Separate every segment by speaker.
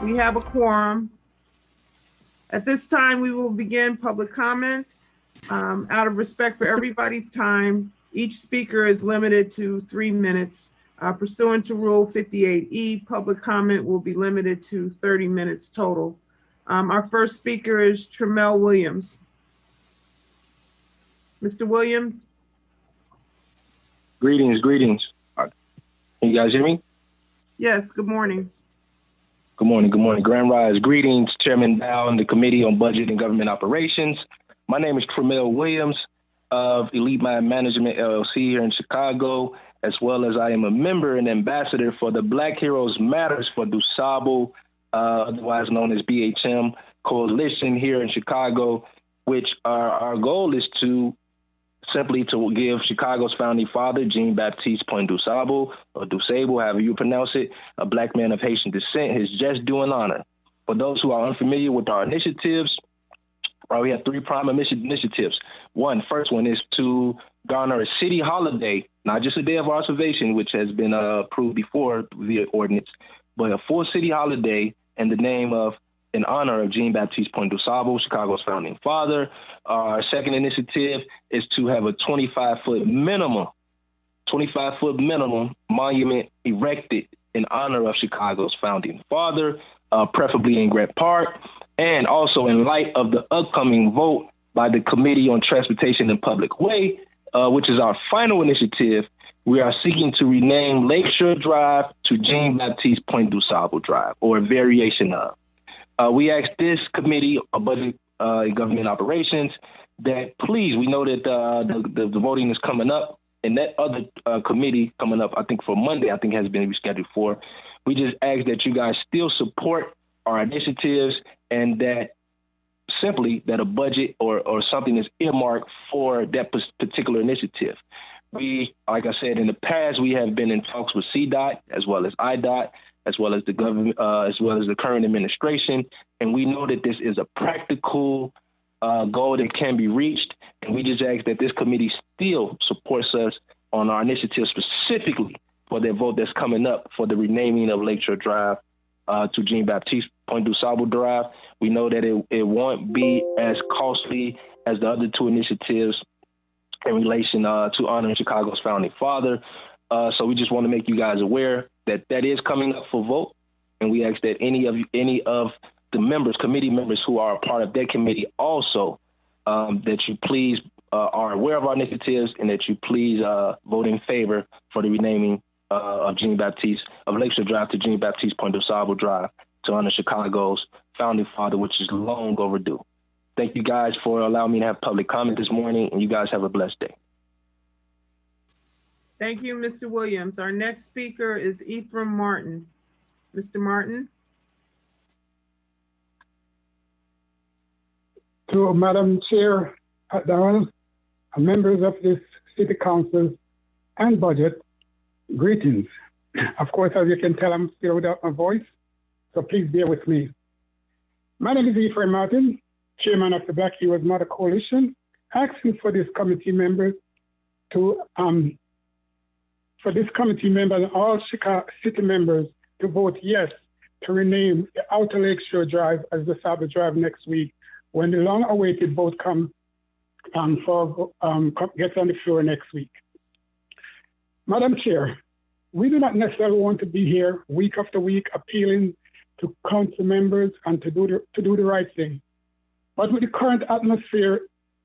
Speaker 1: We have a quorum. At this time, we will begin public comment. Out of respect for everybody's time, each speaker is limited to 3 minutes. Pursuant to Rule 58E, public comment will be limited to 30 minutes total. Our first speaker is Tramell Williams. Mr. Williams?
Speaker 2: Greetings. Can you guys hear me?
Speaker 1: Yes, good morning.
Speaker 2: Good morning. Grand Rise. Greetings, Chairman Dow and the Committee on Budget and Government Operations. My name is Tramell Williams of Elite Mind Management LLC here in Chicago, as well as I am a member and ambassador for the Black Heroes Matters for DuSable, otherwise known as BHM Coalition here in Chicago, which our goal is to simply to give Chicago's founding father, Jean-Baptiste Point DuSable, or DuSable, however you pronounce it, a Black man of Haitian descent, his just due and honor. For those who are unfamiliar with our initiatives, we have 3 prime initiatives. First one is to garner a city holiday, not just a day of observation, which has been approved before via ordinance, but a full city holiday in the name of in honor of Jean-Baptiste Point DuSable, Chicago's founding father. Our second initiative is to have a 25-foot minimum monument erected in honor of Chicago's founding father, preferably in Grant Park. And also in light of the upcoming vote by the Committee on Transportation and Public Way, which is our final initiative, we are seeking to rename Lakeshore Drive to Jean-Baptiste Point DuSable Drive, or a variation of. We asked this Committee on Budget and Government Operations that please, we know that the voting is coming up, and that other committee coming up, I think for Monday, I think has been rescheduled for. We just ask that you guys still support our initiatives and that simply that a budget or something is earmarked for that particular initiative. We, like I said, in the past, we have been in talks with CDOT as well as IDOT, as well as the government, as well as the current administration. And we know that this is a practical goal that can be reached. And we just ask that this committee still supports us on our initiative specifically for the vote that's coming up for the renaming of Lakeshore Drive to Jean-Baptiste Point DuSable Drive. We know that it won't be as costly as the other 2 initiatives in relation to honoring Chicago's founding father. So we just want to make you guys aware that that is coming up for vote. And we ask that any of the members, committee members who are a part of that committee also, that you please are aware of our initiatives and that you please vote in favor for the renaming of Lakeshore Drive to Jean-Baptiste Point DuSable Drive to honor Chicago's founding father, which is long overdue. Thank you guys for allowing me to have public comment this morning, and you guys have a blessed day.
Speaker 1: Thank you, Mr. Williams. Our next speaker is Ephraim Martin. Mr. Martin?
Speaker 3: To Madam Chair Dowell, members of this City Council and Budget, greetings. Of course, as you can tell, I'm still without my voice, so please bear with me. My name is Ephraim Martin, Chairman of the Black Heroes Matter Coalition, asking for this committee members to and all Chicago City members to vote yes to rename the Outer Lakeshore Drive as DuSable Drive next week when the long-awaited vote gets on the floor next week. Madam Chair, we do not necessarily want to be here week after week appealing to council members and to do the right thing. But with the current atmosphere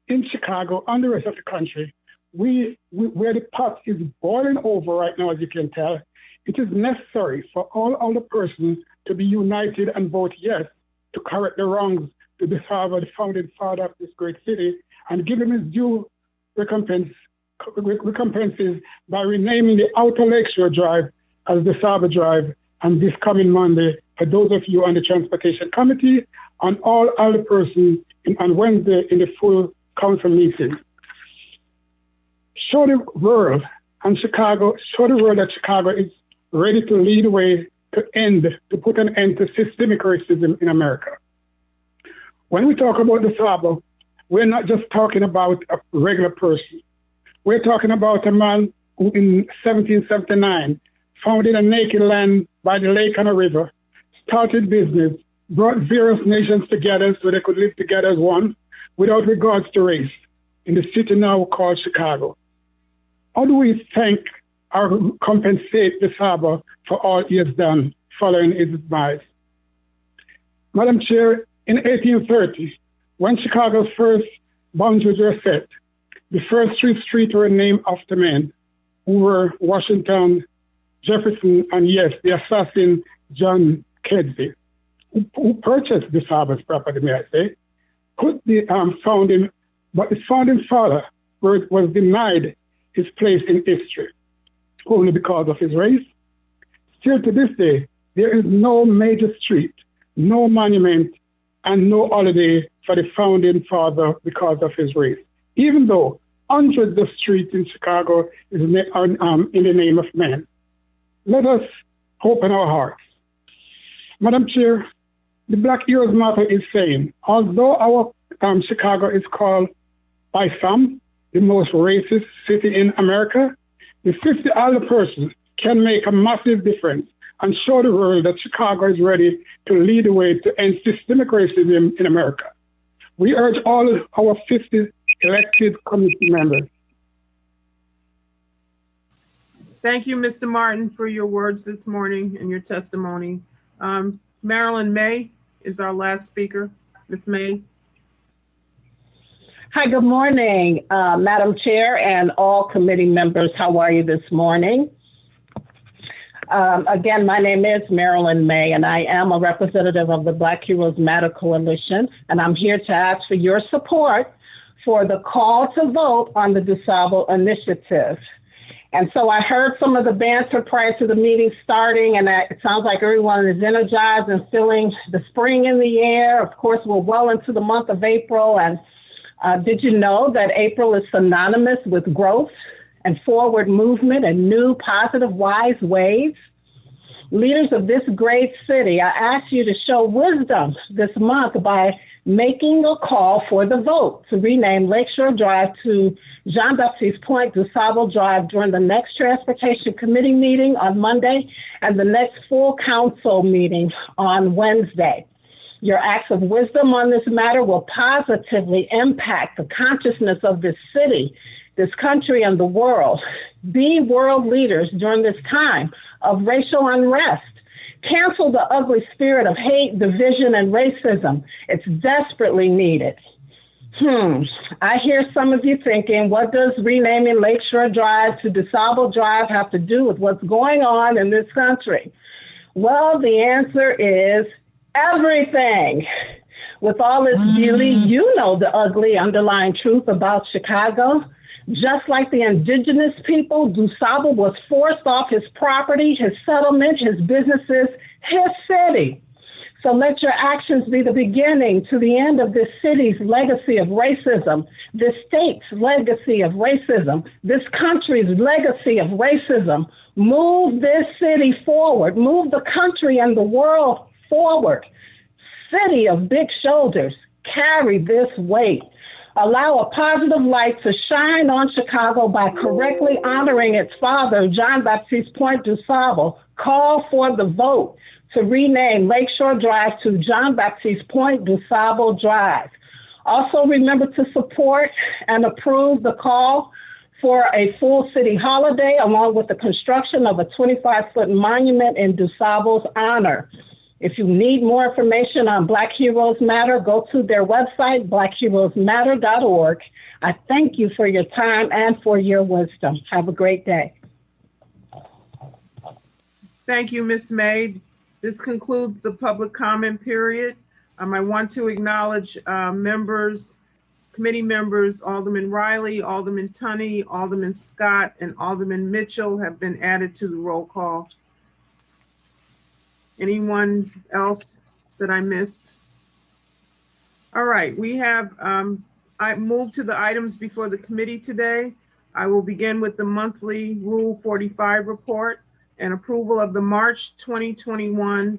Speaker 3: in Chicago and the rest of the country, where the pot is boiling over right now, as you can tell, it is necessary for all other persons to be united and vote yes to correct the wrongs to DuSable, the founding father of this great city, and give him his due recompenses by renaming the Outer Lakeshore Drive as DuSable Drive, and this coming Monday, for those of you on the Transportation Committee, and all other persons on Wednesday in the full council meeting. Show the world that Chicago is ready to lead the way to put an end to systemic racism in America. When we talk about DuSable, we're not just talking about a regular person. We're talking about a man who in 1779 founded a naked land by the lake and a river, started business, brought various nations together so they could live together as one without regards to race in the city now called Chicago. How do we thank or compensate DeSable for all he has done following his demise? Madam Chair, in 1830, when Chicago's first boundaries were set, the first three streets were named after men who were Washington, Jefferson, and yes, the assassin John Kedzie, who purchased DeSable's property, may I say, put the founding, but the founding father was denied his place in history only because of his race. Still to this day, there is no major street, no monument, and no holiday for the founding father because of his race, even though hundreds of streets in Chicago is in the name of men. Let us open our hearts. Madam Chair, the Black Heroes Matter is saying, although our Chicago is called by some the most racist city in America, the 50 other persons can make a massive difference and show the world that Chicago is ready to lead the way to end systemic racism in America. We urge all of our 50 elected committee members.
Speaker 1: Thank you, Mr. Martin, for your words this morning and your testimony. Marilyn May is our last speaker. Ms. May.
Speaker 4: Hi, good morning, Madam Chair and all committee members. How are you this morning? Again, my name is Marilyn May, and I am a representative of the Black Heroes Matter Coalition, and I'm here to ask for your support for the call to vote on the DeSable initiative. And so I heard some of the banter prior to the meeting starting, and it sounds like everyone is energized and feeling the spring in the air. Of course, we're well into the month of April, and did you know that April is synonymous with growth and forward movement and new, positive, wise ways? Leaders of this great city, I ask you to show wisdom this month by making a call for the vote to rename Lakeshore Drive to Jean-Baptiste Point DeSable Drive during the next Transportation Committee meeting on Monday and the next full council meeting on Wednesday. Your acts of wisdom on this matter will positively impact the consciousness of this city, this country, and the world. Be world leaders during this time of racial unrest. Cancel the ugly spirit of hate, division, and racism. It's desperately needed. I hear some of you thinking, what does renaming Lakeshore Drive to DeSable Drive have to do with what's going on in this country? Well, the answer is everything. With all its beauty, you know the ugly underlying truth about Chicago. Just like the indigenous people, DeSable was forced off his property, his settlement, his businesses, his city. So let your actions be the beginning to the end of this city's legacy of racism, this state's legacy of racism, this country's legacy of racism. Move this city forward. Move the country and the world forward. City of big shoulders, carry this weight. Allow a positive light to shine on Chicago by correctly honoring its father, Jean-Baptiste Point DeSable. Call for the vote to rename Lakeshore Drive to Jean-Baptiste Point DeSable Drive. Also remember to support and approve the call for a full city holiday, along with the construction of a 25-foot monument in DeSable's honor. If you need more information on Black Heroes Matter, go to their website, blackheroesmatter.org. I thank you for your time and for your wisdom. Have a great day.
Speaker 1: Thank you, Ms. May. This concludes the public comment period. I want to acknowledge members, committee members, Alderman Riley, Alderman Tunney, Alderman Scott, and Alderman Mitchell have been added to the roll call. Anyone else that I missed? All right, we have, I moved to the items before the committee today. I will begin with the monthly Rule 45 report and approval of the March 2021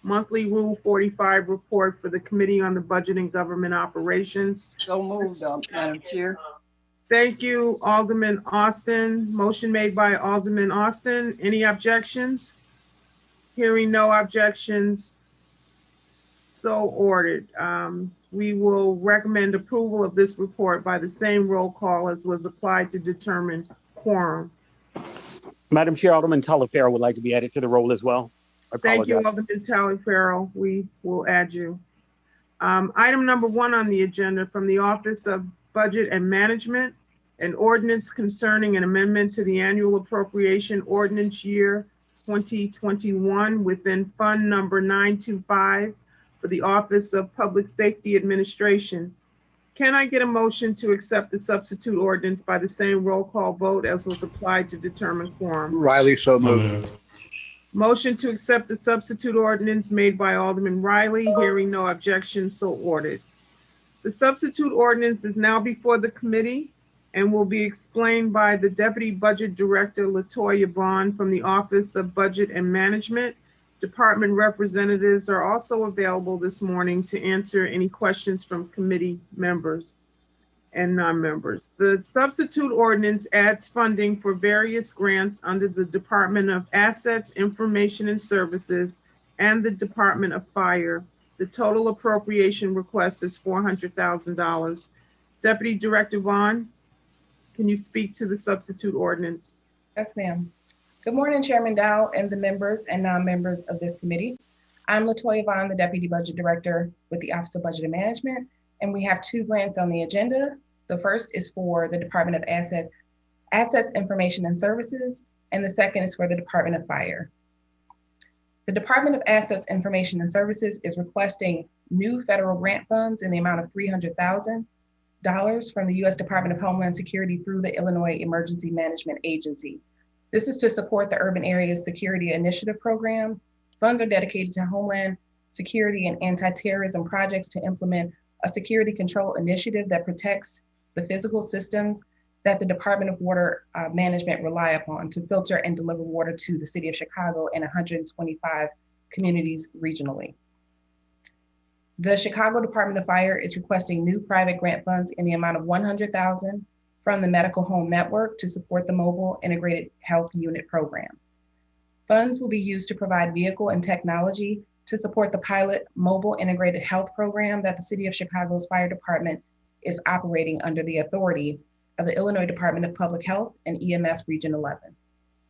Speaker 1: monthly Rule 45 report for the Committee on the Budget and Government Operations.
Speaker 5: So moved, Madam Chair.
Speaker 1: Thank you, Alderman Austin. Motion made by Alderman Austin. Any objections? Hearing no objections, So ordered. We will recommend approval of this report by the same roll call as was applied to determine quorum.
Speaker 6: Madam Chair, Alderman Taliaferro would like to be added to the roll as well. I
Speaker 1: Thank you,
Speaker 6: apologize.
Speaker 1: Alderman Taliaferro. We will add you. Item number 1 on the agenda from the Office of Budget and Management, an ordinance concerning an amendment to the annual appropriation ordinance year 2021 within Fund Number 925 for the Office of Public Safety Administration. Can I get a motion to accept the substitute ordinance by the same roll call vote as was applied to determine quorum?
Speaker 7: Riley, so moved.
Speaker 1: Motion to accept the substitute ordinance made by Alderman Riley. Hearing no objections, so ordered. The substitute ordinance is now before the committee and will be explained by the Deputy Budget Director, Latoya Vaughn, from the Office of Budget and Management. Department representatives are also available this morning to answer any questions from committee members and non-members. The substitute ordinance adds funding for various grants under the Department of Assets, Information and Services and the Department of Fire. The total appropriation request is $400,000. Deputy Director Vaughn, can you speak to the substitute ordinance?
Speaker 8: Yes, ma'am. Good morning, Chairman Dow and the members and non-members of this committee. I'm Latoya Vaughn, the Deputy Budget Director with the Office of Budget and Management, and we have 2 grants on the agenda. The first is for the Department of Assets, Information and Services, and the second is for the Department of Fire. The Department of Assets, Information and Services is requesting new federal grant funds in the amount of $300,000 from the U.S. Department of Homeland Security through the Illinois Emergency Management Agency. This is to support the Urban Areas Security Initiative Program. Funds are dedicated to Homeland Security and anti-terrorism projects to implement a security control initiative that protects the physical systems that the Department of Water Management rely upon to filter and deliver water to the city of Chicago and 125 communities regionally. The Chicago Department of Fire is requesting new private grant funds in the amount of $100,000 from the Medical Home Network to support the Mobile Integrated Health Unit program. Funds will be used to provide vehicle and technology to support the pilot Mobile Integrated Health program that the City of Chicago's Fire Department is operating under the authority of the Illinois Department of Public Health and EMS Region 11.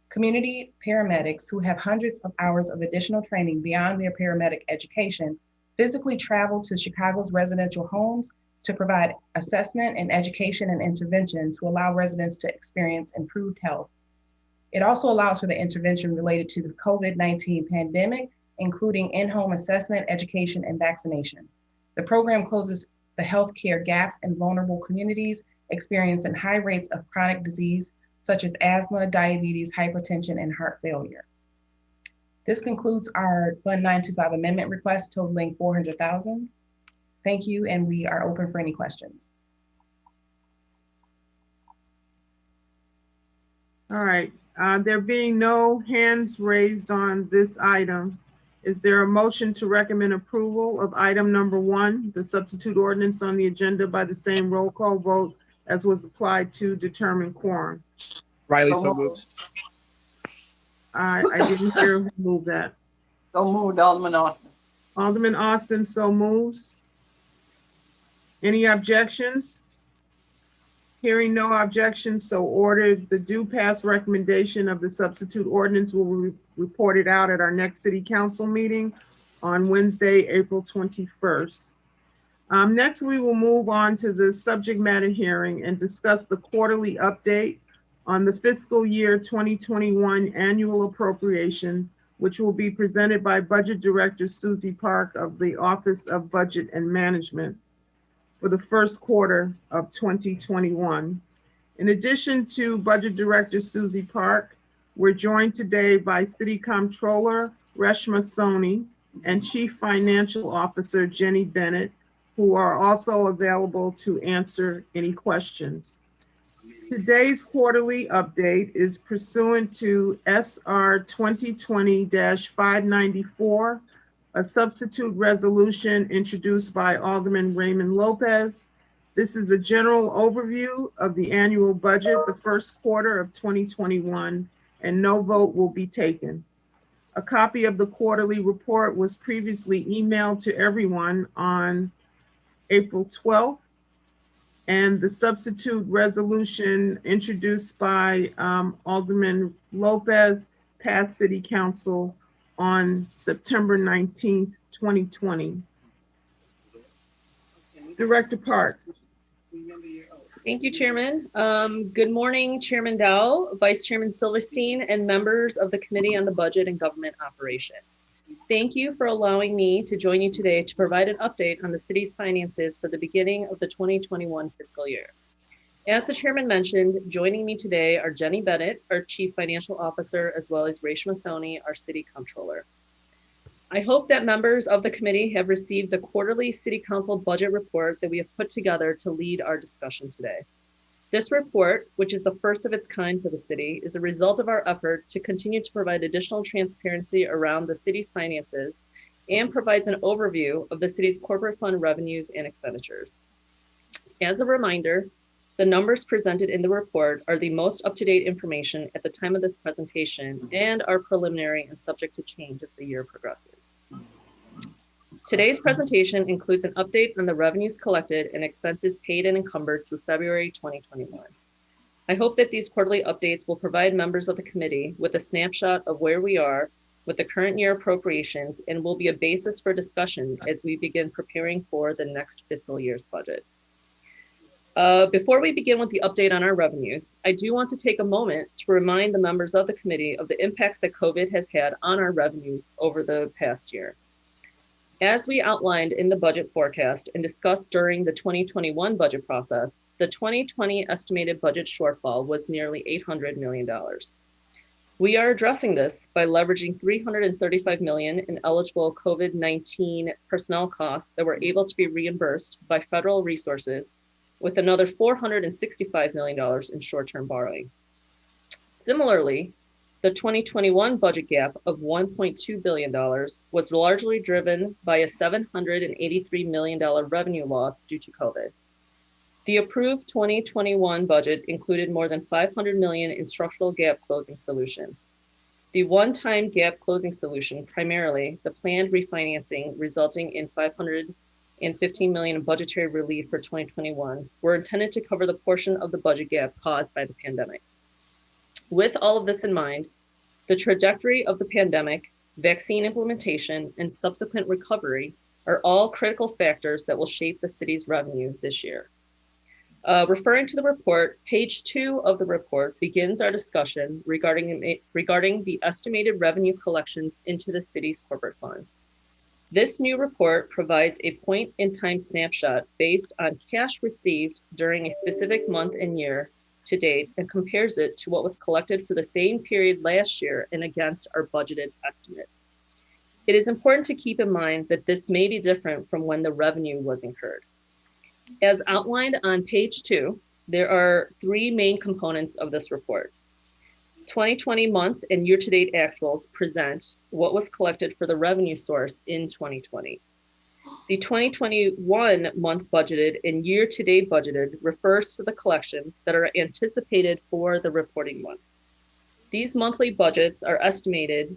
Speaker 8: Community paramedics who have hundreds of hours of additional training beyond their paramedic education physically travel to Chicago's residential homes to provide assessment and education and intervention to allow residents to experience improved health. It also allows for the intervention related to the COVID-19 pandemic, including in-home assessment, education, and vaccination. The program closes the healthcare gaps in vulnerable communities experiencing high rates of chronic disease, such as asthma, diabetes, hypertension, and heart failure. This concludes our Fund 925 amendment request totaling $400,000. Thank you, and we are open for any questions.
Speaker 1: All right, there being no hands raised on this item, is there a motion to recommend approval of item number 1, the substitute ordinance on the agenda by the same roll call vote as was applied to determine quorum?
Speaker 7: Riley, so moved.
Speaker 1: I didn't hear who moved that.
Speaker 5: So moved, Alderman Austin.
Speaker 1: Alderman Austin so moves. Any objections? Hearing no objections, so ordered. The due pass recommendation of the substitute ordinance will be reported out at our next city council meeting on Wednesday, April 21st. Next, we will move on to the subject matter hearing and discuss the quarterly update on the fiscal year 2021 annual appropriation, which will be presented by Budget Director Susie Park of the Office of Budget and Management for the first quarter of 2021. In addition to Budget Director Susie Park, we're joined today by City Comptroller Reshma Soni and Chief Financial Officer Jenny Bennett, who are also available to answer any questions. Today's quarterly update is pursuant to SR 2020-594, a substitute resolution introduced by Alderman Raymond Lopez. This is a general overview of the annual budget, the first quarter of 2021, and no vote will be taken. A copy of the quarterly report was previously emailed to everyone on April 12th. And the substitute resolution introduced by Alderman Lopez passed City Council on September 19th, 2020. Director Parks.
Speaker 9: Thank you, Chairman. Good morning, Chairman Dow, Vice Chairman Silverstein, and members of the Committee on the Budget and Government Operations. Thank you for allowing me to join you today to provide an update on the city's finances for the beginning of the 2021 fiscal year. As the Chairman mentioned, joining me today are Jenny Bennett, our Chief Financial Officer, as well as Reshma Soni, our City Comptroller. I hope that members of the committee have received the quarterly City Council budget report that we have put together to lead our discussion today. This report, which is the first of its kind for the city, is a result of our effort to continue to provide additional transparency around the city's finances and provides an overview of the city's corporate fund revenues and expenditures. As a reminder, the numbers presented in the report are the most up-to-date information at the time of this presentation and are preliminary and subject to change as the year progresses. Today's presentation includes an update on the revenues collected and expenses paid and encumbered through February 2021. I hope that these quarterly updates will provide members of the committee with a snapshot of where we are with the current year appropriations and will be a basis for discussion as we begin preparing for the next fiscal year's budget. Before we begin with the update on our revenues, I do want to take a moment to remind the members of the committee of the impacts that COVID has had on our revenues over the past year. As we outlined in the budget forecast and discussed during the 2021 budget process, the 2020 estimated budget shortfall was nearly $800 million. We are addressing this by leveraging $335 million in eligible COVID-19 personnel costs that were able to be reimbursed by federal resources, with another $465 million in short-term borrowing. Similarly, the 2021 budget gap of $1.2 billion was largely driven by a $783 million revenue loss due to COVID. The approved 2021 budget included more than $500 million in structural gap closing solutions. The one-time gap closing solution, primarily the planned refinancing resulting in $515 million in budgetary relief for 2021, were intended to cover the portion of the budget gap caused by the pandemic. With all of this in mind, the trajectory of the pandemic, vaccine implementation, and subsequent recovery are all critical factors that will shape the city's revenue this year. Referring to the report, page 2 of the report begins our discussion regarding the estimated revenue collections into the city's corporate fund. This new report provides a point-in-time snapshot based on cash received during a specific month and year to date and compares it to what was collected for the same period last year and against our budgeted estimate. It is important to keep in mind that this may be different from when the revenue was incurred. As outlined on page 2, there are 3 main components of this report. 2020 month and year-to-date actuals present what was collected for the revenue source in 2020. The 2021 month budgeted and year-to-date budgeted refers to the collections that are anticipated for the reporting month. These monthly budgets are estimates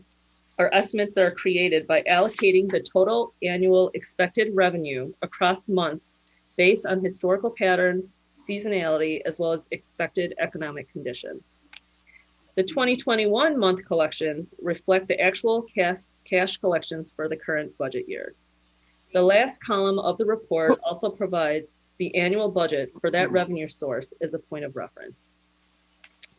Speaker 9: that are created by allocating the total annual expected revenue across months based on historical patterns, seasonality, as well as expected economic conditions. The 2021 month collections reflect the actual cash collections for the current budget year. The last column of the report also provides the annual budget for that revenue source as a point of reference.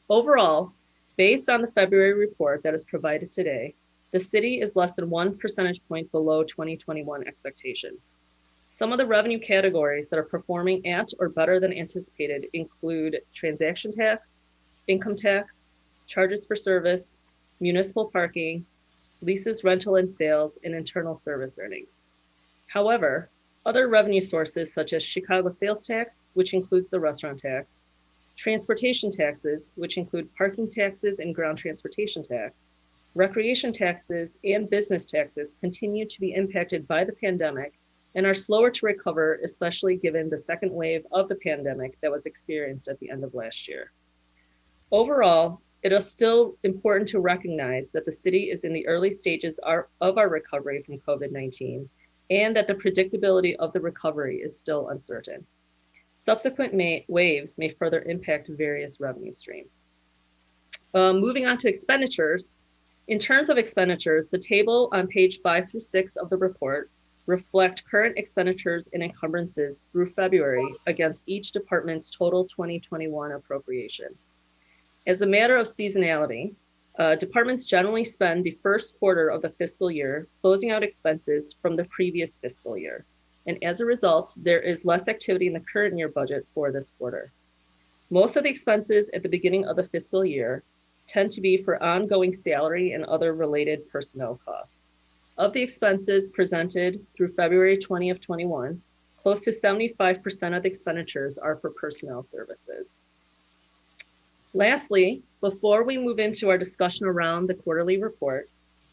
Speaker 9: Overall, based on the February report that is provided today, the city is less than 1 percentage point below 2021 expectations. Some of the revenue categories that are performing at or better than anticipated include transaction tax, income tax, charges for service, municipal parking, leases, rental and sales, and internal service earnings. However, other revenue sources such as Chicago sales tax, which includes the restaurant tax, transportation taxes, which include parking taxes and ground transportation tax, recreation taxes, and business taxes continue to be impacted by the pandemic and are slower to recover, especially given the second wave of the pandemic that was experienced at the end of last year. Overall, it is still important to recognize that the city is in the early stages of our recovery from COVID-19 and that the predictability of the recovery is still uncertain. Subsequent waves may further impact various revenue streams. Moving on to expenditures. In terms of expenditures, the table on page 5 through 6 of the report reflect current expenditures and encumbrances through February against each department's total 2021 appropriations. As a matter of seasonality, departments generally spend the first quarter of the fiscal year closing out expenses from the previous fiscal year. And as a result, there is less activity in the current year budget for this quarter. Most of the expenses at the beginning of the fiscal year tend to be for ongoing salary and other related personnel costs. Of the expenses presented through February 20 of 21, close to 75% of the expenditures are for personnel services. Lastly, before we move into our discussion around the quarterly report,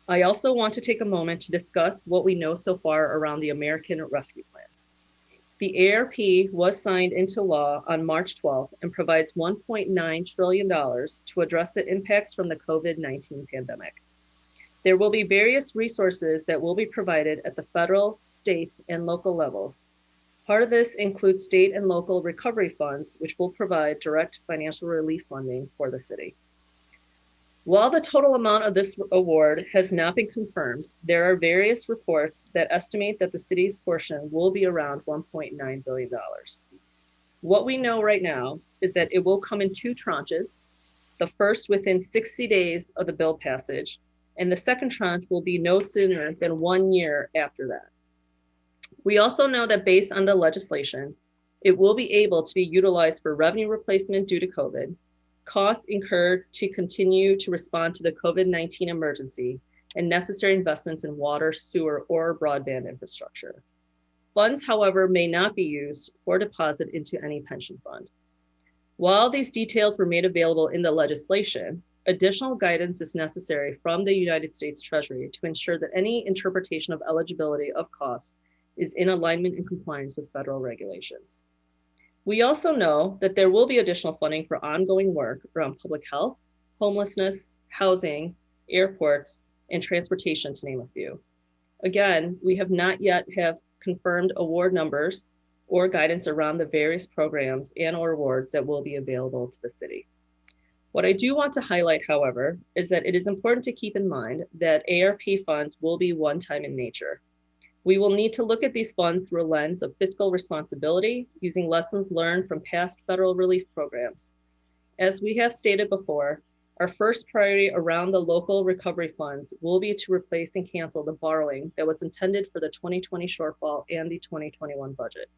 Speaker 9: I also want to take a moment to discuss what we know so far around the American Rescue Plan. The ARP was signed into law on March 12th and provides $1.9 trillion to address the impacts from the COVID-19 pandemic. There will be various resources that will be provided at the federal, state, and local levels. Part of this includes state and local recovery funds, which will provide direct financial relief funding for the city. While the total amount of this award has not been confirmed, there are various reports that estimate that the city's portion will be around $1.9 billion. What we know right now is that it will come in 2 tranches, the first within 60 days of the bill passage, and the second tranche will be no sooner than 1 year after that. We also know that based on the legislation, it will be able to be utilized for revenue replacement due to COVID, costs incurred to continue to respond to the COVID-19 emergency, and necessary investments in water, sewer, or broadband infrastructure. Funds, however, may not be used for deposit into any pension fund. While these details were made available in the legislation, additional guidance is necessary from the United States Treasury to ensure that any interpretation of eligibility of costs is in alignment and compliance with federal regulations. We also know that there will be additional funding for ongoing work around public health, homelessness, housing, airports, and transportation, to name a few. Again, we have not yet have confirmed award numbers or guidance around the various programs and or awards that will be available to the city. What I do want to highlight, however, is that it is important to keep in mind that ARP funds will be one-time in nature. We will need to look at these funds through a lens of fiscal responsibility, using lessons learned from past federal relief programs. As we have stated before, our first priority around the local recovery funds will be to replace and cancel the borrowing that was intended for the 2020 shortfall and the 2021 budget.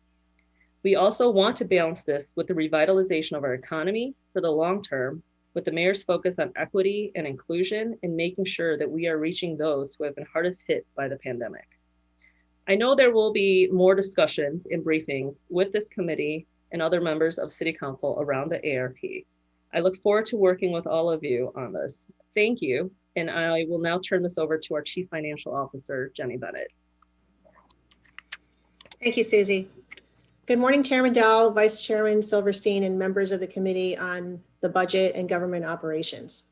Speaker 9: We also want to balance this with the revitalization of our economy for the long term, with the mayor's focus on equity and inclusion and making sure that we are reaching those who have been hardest hit by the pandemic. I know there will be more discussions and briefings with this committee and other members of City Council around the ARP. I look forward to working with all of you on this. Thank you, and I will now turn this over to our Chief Financial Officer, Jenny Bennett.
Speaker 10: Thank you, Susie. Good morning, Chairman Dow, Vice Chairman Silverstein, and members of the Committee on the Budget and Government Operations.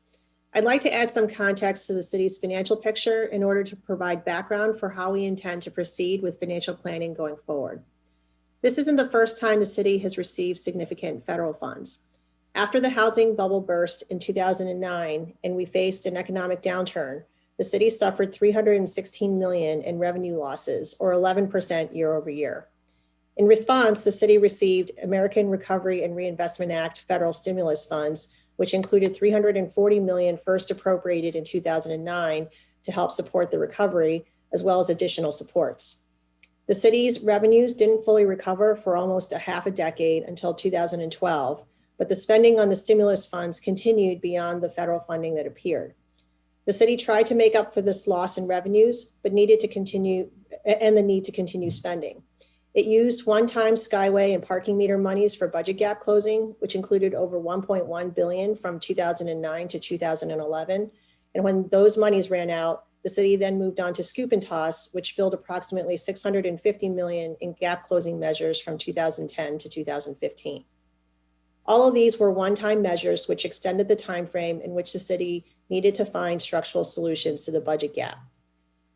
Speaker 10: I'd like to add some context to the city's financial picture in order to provide background for how we intend to proceed with financial planning going forward. This isn't the first time the city has received significant federal funds. After the housing bubble burst in 2009 and we faced an economic downturn, the city suffered $316 million in revenue losses, or 11% year over year. In response, the city received American Recovery and Reinvestment Act federal stimulus funds, which included $340 million first appropriated in 2009 to help support the recovery, as well as additional supports. The city's revenues didn't fully recover for almost a half a decade until 2012, but the spending on the stimulus funds continued beyond the federal funding that appeared. The city tried to make up for this loss in revenues, but needed to continue spending. It used one-time Skyway and parking meter monies for budget gap closing, which included over $1.1 billion from 2009 to 2011. And when those monies ran out, the city then moved on to Scoop and Toss, which filled approximately $650 million in gap closing measures from 2010 to 2015. All of these were one-time measures which extended the timeframe in which the city needed to find structural solutions to the budget gap.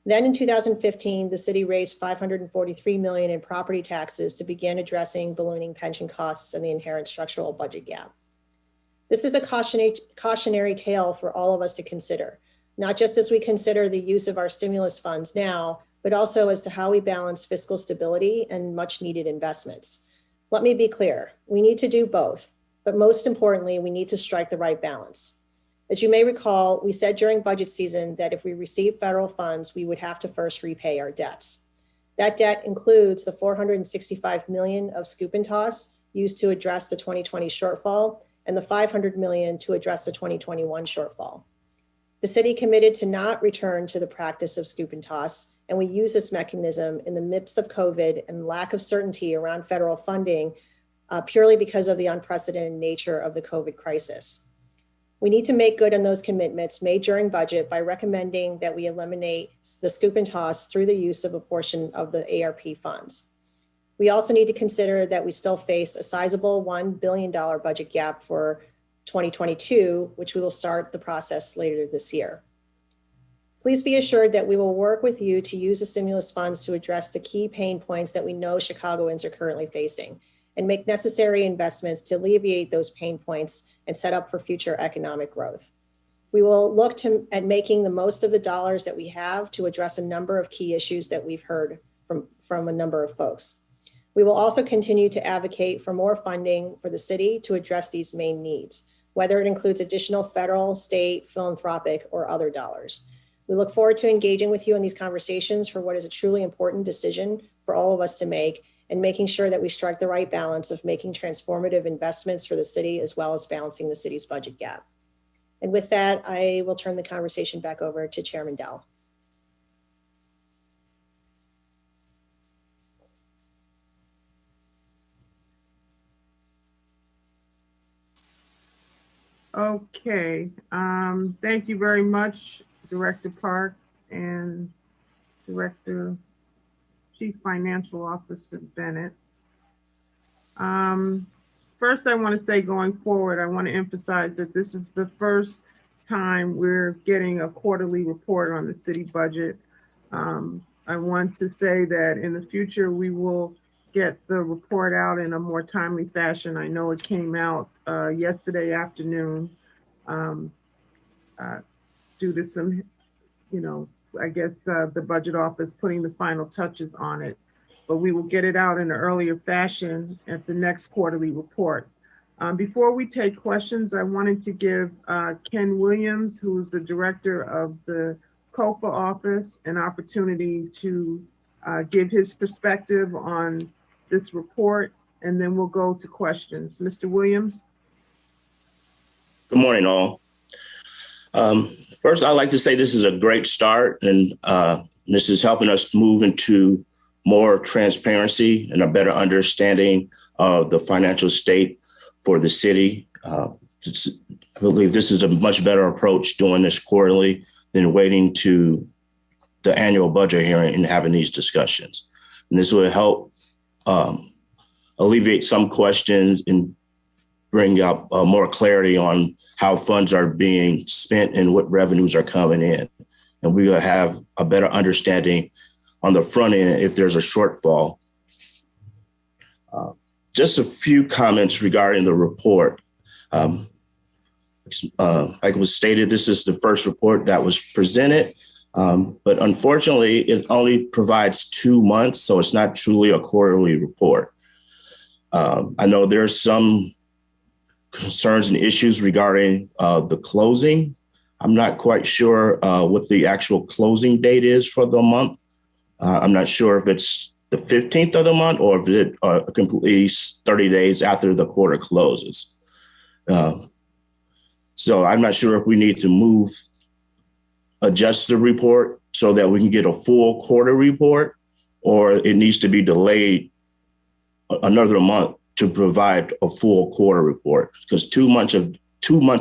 Speaker 10: Then in 2015, the city raised $543 million in property taxes to begin addressing ballooning pension costs and the inherent structural budget gap. This is a cautionary tale for all of us to consider, not just as we consider the use of our stimulus funds now, but also as to how we balance fiscal stability and much needed investments. Let me be clear, we need to do both, but most importantly, we need to strike the right balance. As you may recall, we said during budget season that if we received federal funds, we would have to first repay our debts. That debt includes the $465 million of scoop and toss used to address the 2020 shortfall and the $500 million to address the 2021 shortfall. The city committed to not return to the practice of scoop and toss, and we use this mechanism in the midst of COVID and lack of certainty around federal funding purely because of the unprecedented nature of the COVID crisis. We need to make good on those commitments made during budget by recommending that we eliminate the scoop and toss through the use of a portion of the ARP funds. We also need to consider that we still face a sizable $1 billion budget gap for 2022, which we will start the process later this year. Please be assured that we will work with you to use the stimulus funds to address the key pain points that we know Chicagoans are currently facing and make necessary investments to alleviate those pain points and set up for future economic growth. We will look at making the most of the dollars that we have to address a number of key issues that we've heard from a number of folks. We will also continue to advocate for more funding for the city to address these main needs, whether it includes additional federal, state, philanthropic, or other dollars. We look forward to engaging with you in these conversations for what is a truly important decision for all of us to make, and making sure that we strike the right balance of making transformative investments for the city as well as balancing the city's budget gap. And with that, I will turn the conversation back over to Chairman Dowell.
Speaker 1: Okay, thank you very much, Director Parks and Chief Financial Officer Bennett. First, I want to say going forward, I want to emphasize that this is the first time we're getting a quarterly report on the city budget. I want to say that in the future, we will get the report out in a more timely fashion. I know it came out yesterday afternoon due to some, I guess the budget office putting the final touches on it, but we will get it out in an earlier fashion at the next quarterly report. Before we take questions, I wanted to give Ken Williams, who is the director of the COFA office, an opportunity to give his perspective on this report, and then we'll go to questions. Mr. Williams.
Speaker 11: Good morning, all. First, I'd like to say this is a great start, and this is helping us move into more transparency and a better understanding of the financial state for the city. I believe this is a much better approach doing this quarterly than waiting to the annual budget hearing and having these discussions. And this will help alleviate some questions and bring up more clarity on how funds are being spent and what revenues are coming in. And we will have a better understanding on the front end if there's a shortfall. Just a few comments regarding the report. Like it was stated, this is the first report that was presented, but unfortunately, it only provides 2 months, so it's not truly a quarterly report. I know there's some concerns and issues regarding the closing. I'm not quite sure what the actual closing date is for the month. I'm not sure if it's the 15th of the month or if it completely 30 days after the quarter closes. So I'm not sure if we need to adjust the report so that we can get a full quarter report, or it needs to be delayed another month to provide a full quarter report, because 2 months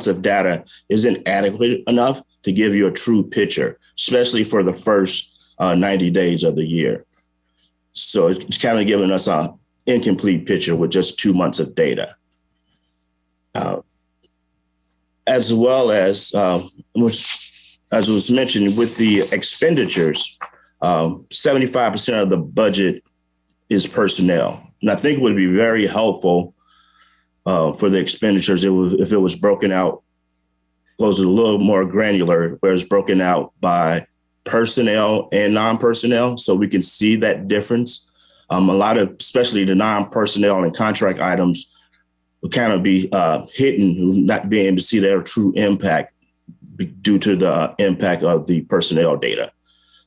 Speaker 11: of data isn't adequate enough to give you a true picture, especially for the first 90 days of the year. So it's kind of giving us an incomplete picture with just 2 months of data. As well as, as was mentioned with the expenditures, 75% of the budget is personnel. And I think it would be very helpful for the expenditures if it was broken out, goes a little more granular, where it's broken out by personnel and non-personnel, so we can see that difference. A lot of, especially the non-personnel and contract items, will kind of be hidden, not being able to see their true impact due to the impact of the personnel data.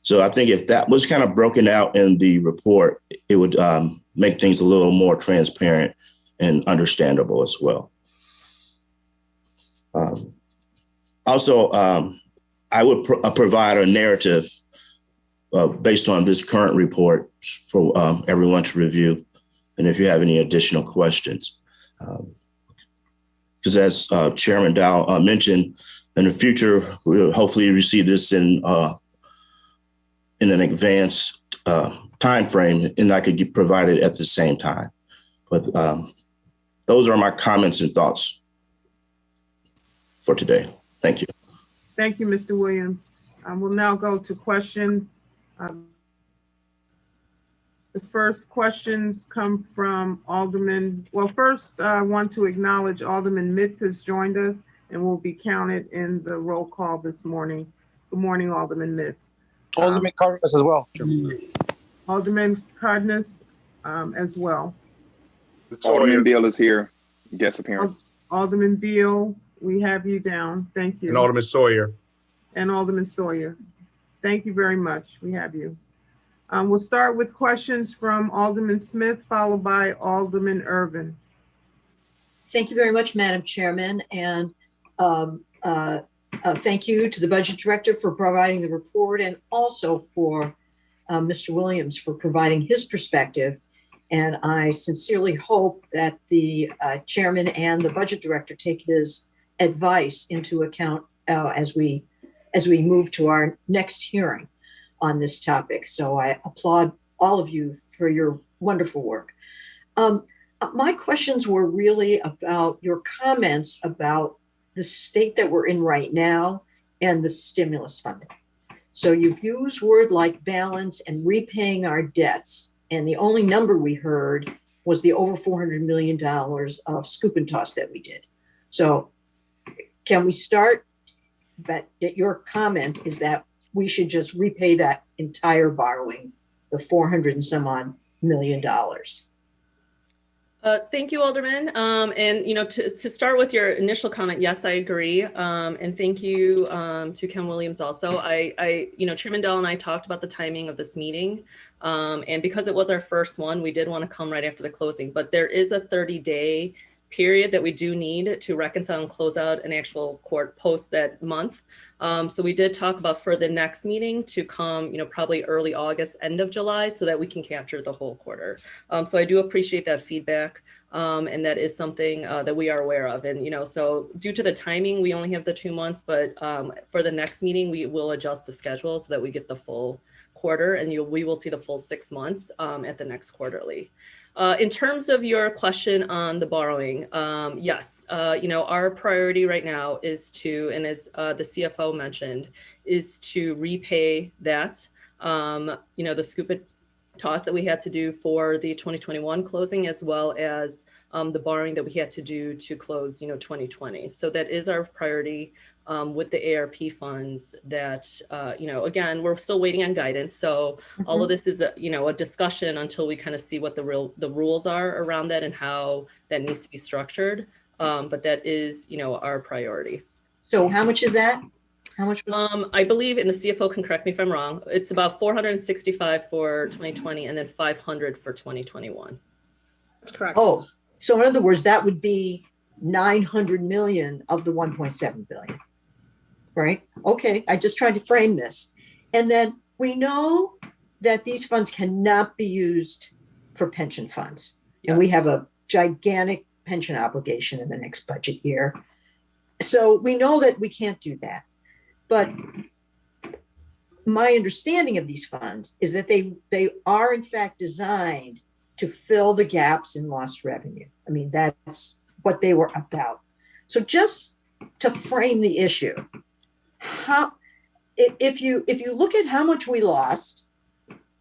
Speaker 11: So I think if that was kind of broken out in the report, it would make things a little more transparent and understandable as well. Also, I would provide a narrative based on this current report for everyone to review. And if you have any additional questions, because as Chairman Dow mentioned, in the future, we'll hopefully receive this in an advanced time frame, and I could get provided at the same time. But those are my comments and thoughts for today. Thank you.
Speaker 1: Thank you, Mr. Williams. We'll now go to questions. The first questions come from Alderman. Well, first, I want to acknowledge Alderman Mitz has joined us and will be counted in the roll call this morning. Good morning, Alderman Mitz.
Speaker 7: Alderman Cardenas as well.
Speaker 1: Alderman Cardenas as well.
Speaker 12: Alderman Beal is here, guest appearance.
Speaker 1: Alderman Beal, we have you down. Thank you.
Speaker 7: And Alderman Sawyer.
Speaker 1: And Alderman Sawyer. Thank you very much. We have you. We'll start with questions from Alderman Smith, followed by Alderman Irvin.
Speaker 13: Thank you very much, Madam Chairman. And thank you to the Budget Director for providing the report, and also for Mr. Williams for providing his perspective. And I sincerely hope that the Chairman and the Budget Director take his advice into account as we move to our next hearing on this topic. So I applaud all of you for your wonderful work. My questions were really about your comments about the state that we're in right now and the stimulus funding. So you've used words like balance and repaying our debts, and the only number we heard was the over $400 million of scoop and toss that we did. So can we start, but your comment is that we should just repay that entire borrowing, the 400 and some odd $million.
Speaker 9: Thank you, Alderman. And, you know, to start with your initial comment, yes, I agree. And thank you to Ken Williams also. You know, Chairman Dell and I talked about the timing of this meeting. And because it was our first one, we did want to come right after the closing. But there is a 30-day period that we do need to reconcile and close out an actual court post that month. So we did talk about for the next meeting to come, you know, probably early August, end of July, so that we can capture the whole quarter. So I do appreciate that feedback. And that is something that we are aware of. And, you know, so due to the timing, we only have the 2 months, but for the next meeting, we will adjust the schedule so that we get the full quarter, and we will see the full 6 months at the next quarterly. In terms of your question on the borrowing, yes, you know, our priority right now is to, and as the CFO mentioned, is to repay that, you know, the scoop and toss that we had to do for the 2021 closing, as well as the borrowing that we had to do to close, you know, 2020. So that is our priority with the ARP funds that, you know, again, we're still waiting on guidance. So all of this is, you know, a discussion until we kind of see what the rules are around that and how that needs to be structured. But that is, you know, our priority.
Speaker 13: So how much is that? How much?
Speaker 9: I believe, and the CFO can correct me if I'm wrong, it's about 465 for 2020 and then 500 for 2021.
Speaker 10: That's correct.
Speaker 13: Oh, so in other words, that would be 900 million of the 1.7 billion, right? Okay, I just tried to frame this. And then we know that these funds cannot be used for pension funds. Yes. And we have a gigantic pension obligation in the next budget year. So we know that we can't do that. But my understanding of these funds is that they are in fact designed to fill the gaps in lost revenue. I mean, that's what they were about. So just to frame the issue, if you look at how much we lost,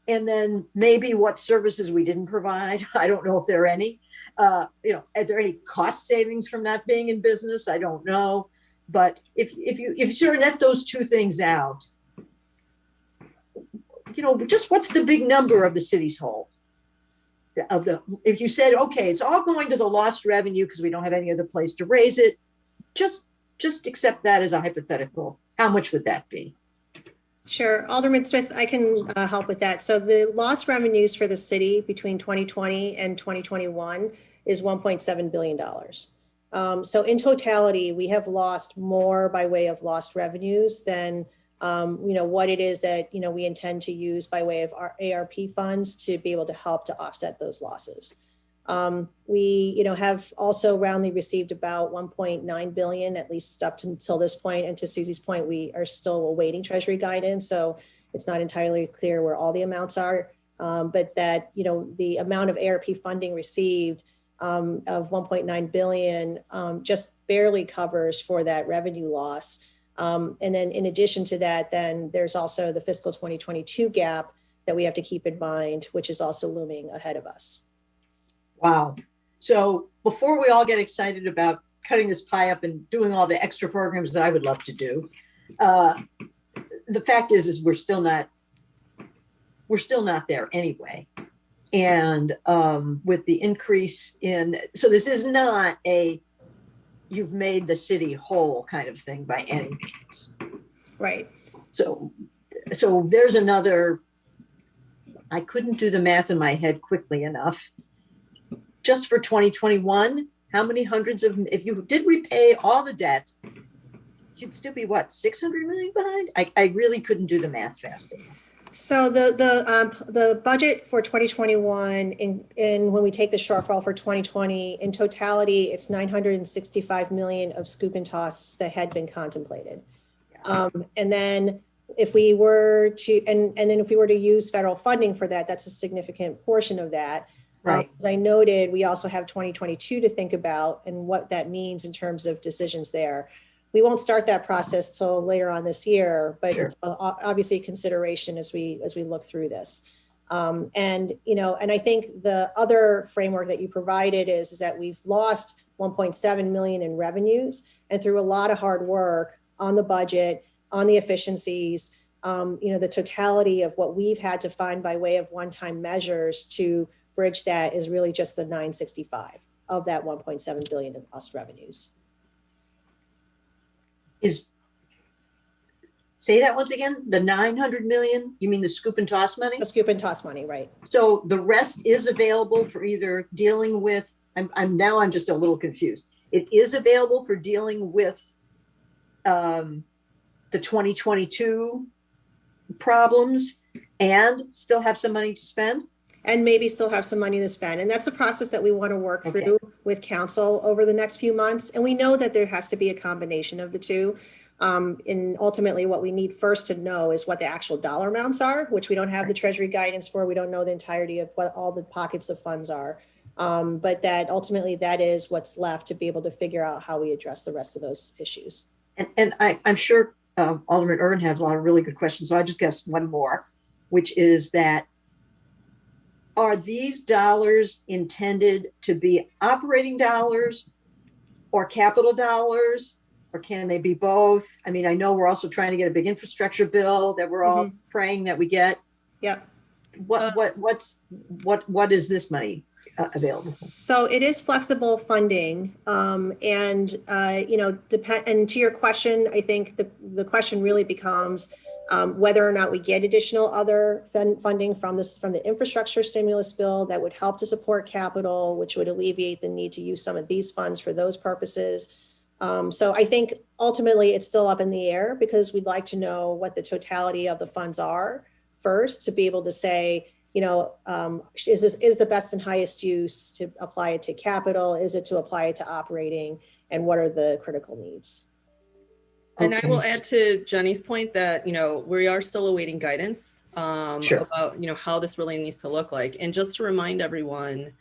Speaker 13: and then maybe what services we didn't provide, I don't know if there are any. Are there any cost savings from not being in business? I don't know. But if you sort of net those two things out, just what's the big number of the city's whole? If you said, okay, it's all going to the lost revenue because we don't have any other place to raise it, just accept that as a hypothetical. How much would that be?
Speaker 10: Sure. Alderman Smith, I can help with that. So the lost revenues for the city between 2020 and 2021 is $1.7 billion. So in totality, we have lost more by way of lost revenues than what it is that, we intend to use by way of our ARP funds to be able to help to offset those losses. We, have also roundly received about 1.9 billion, at least up until this point. And to Susie's point, we are still awaiting Treasury guidance. So it's not entirely clear where all the amounts are, but that, the amount of ARP funding received of 1.9 billion just barely covers for that revenue loss. And then in addition to that, then there's also the fiscal 2022 gap that we have to keep in mind, which is also looming ahead of us.
Speaker 13: Wow. So before we all get excited about cutting this pie up and doing all the extra programs that I would love to do, the fact is we're still not there anyway. And with the increase so this is not you've made the city whole kind of thing by any means.
Speaker 10: Right.
Speaker 13: So there's another, I couldn't do the math in my head quickly enough. Just for 2021, how many if you did repay all the debt, you'd still be what, 600 million behind? I really couldn't do the math fast enough.
Speaker 10: So the budget for 2021 in when we take the shortfall for 2020, in totality, it's 965 million of scoop and toss that had been contemplated. And then if we were to use federal funding for that, that's a significant portion of that.
Speaker 13: Right.
Speaker 10: As I noted, we also have 2022 to think about and what that means in terms of decisions there. We won't start that process till later on this year, but
Speaker 13: Sure.
Speaker 10: It's obviously a consideration as we look through this. And I think the other framework that you provided is that we've lost 1.7 million in revenues, and through a lot of hard work on the budget, on the efficiencies, the totality of what we've had to find by way of one-time measures to bridge that is really just the 965 of that 1.7 billion in lost revenues.
Speaker 13: Say that once again, the 900 million, you mean the scoop and toss money?
Speaker 10: The scoop and toss money, right.
Speaker 13: So the rest is available for either dealing with, I'm just a little confused. It is available for dealing with the 2022 problems and still have some money to spend?
Speaker 10: And maybe still have some money to spend. And that's a process that we want to work through with council over the next few months. And we know that there has to be a combination of the two. And ultimately what we need first to know is what the actual dollar amounts are, which we don't have the Treasury guidance for. We don't know the entirety of what all the pockets of funds are. But that ultimately that is what's left to be able to figure out how we address the rest of those issues.
Speaker 13: And I'm sure Alderman Erdin has a lot of really good questions. So I just guess one more, which is that, are these dollars intended to be operating dollars or capital dollars, or can they be both? I mean, I know we're also trying to get a big infrastructure bill that we're all praying that we get.
Speaker 10: Yeah.
Speaker 13: What is this money available for?
Speaker 10: So it is flexible funding, and to your question, I think the question really becomes whether or not we get additional other funding from the infrastructure stimulus bill that would help to support capital, which would alleviate the need to use some of these funds for those purposes. So I think ultimately it's still up in the air because we'd like to know what the totality of the funds are first to be able to say, is the best and highest use to apply it to capital? Is it to apply it to operating? And what are the critical needs?
Speaker 9: And I will add to Jenny's point that, we are still awaiting guidance about, how this really needs to look like. And just to remind everyone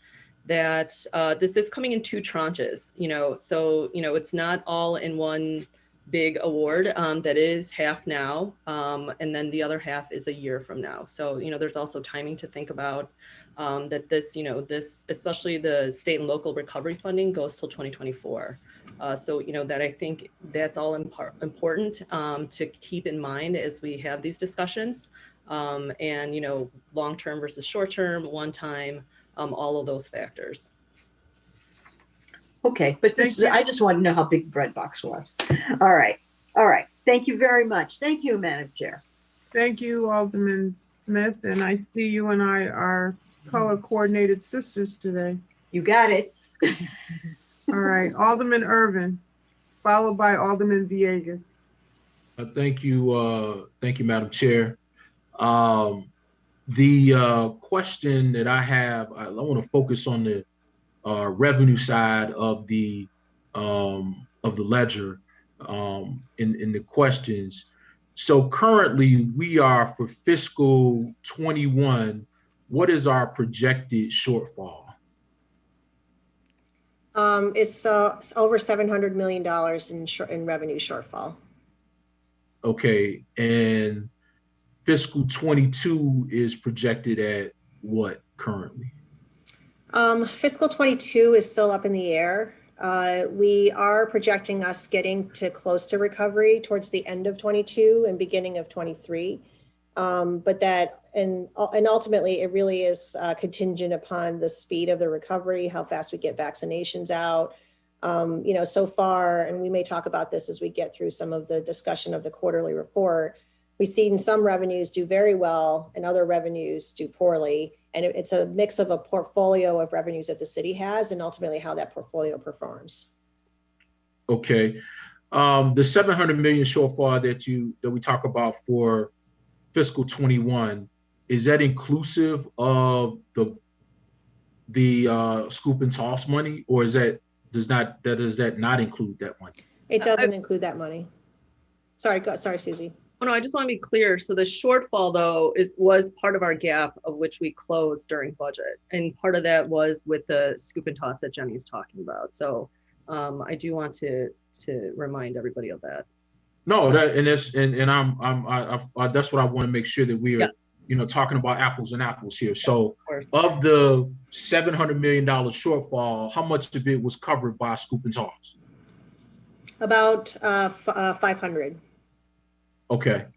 Speaker 9: that this is coming in 2 tranches, so, it's not all in one big award. That is half now, and then the other half is a year from now. So, there's also timing to think about, that this, especially the state and local recovery funding goes till 2024. So, that I think that's all important to keep in mind as we have these discussions, and, long-term versus short-term, one-time, all of those factors.
Speaker 13: Okay, but I just want to know how big the bread box was. All right. Thank you very much. Thank you, Madam Chair.
Speaker 1: Thank you, Alderman Smith. And I see you and I are color coordinated sisters today.
Speaker 13: You got it.
Speaker 1: All right, Alderman Irvin, followed by Alderman Villegas.
Speaker 14: Thank you, Madam Chair. The question that I have, I want to focus on the revenue side of the ledger in the questions. So currently we are for fiscal 21. What is our projected shortfall?
Speaker 10: It's over $700 million in revenue shortfall.
Speaker 14: Okay, and fiscal 22 is projected at what currently?
Speaker 10: Fiscal 22 is still up in the air. We are projecting us getting to close to recovery towards the end of 22 and beginning of 23. But that, and ultimately it really is contingent upon the speed of the recovery, how fast we get vaccinations out. So far, and we may talk about this as we get through some of the discussion of the quarterly report, we've seen some revenues do very well and other revenues do poorly. And it's a mix of a portfolio of revenues that the city has and ultimately how that portfolio performs.
Speaker 14: Okay. The 700 million shortfall that we talk about for fiscal 21, is that inclusive of the scoop and toss money, or does that not include that money?
Speaker 10: It doesn't include that money. Sorry, Susie.
Speaker 9: Oh, no, I just want to be clear. So the shortfall, though, was part of our gap of which we closed during budget. And part of that was with the scoop and toss that Jenny is talking about. So I do want to remind everybody of that.
Speaker 14: No, that's what I want to make sure that we are,
Speaker 9: yes,
Speaker 14: talking about apples and apples here. So of the $700 million shortfall, how much of it was covered by scoop and toss?
Speaker 10: About 500.
Speaker 14: Okay.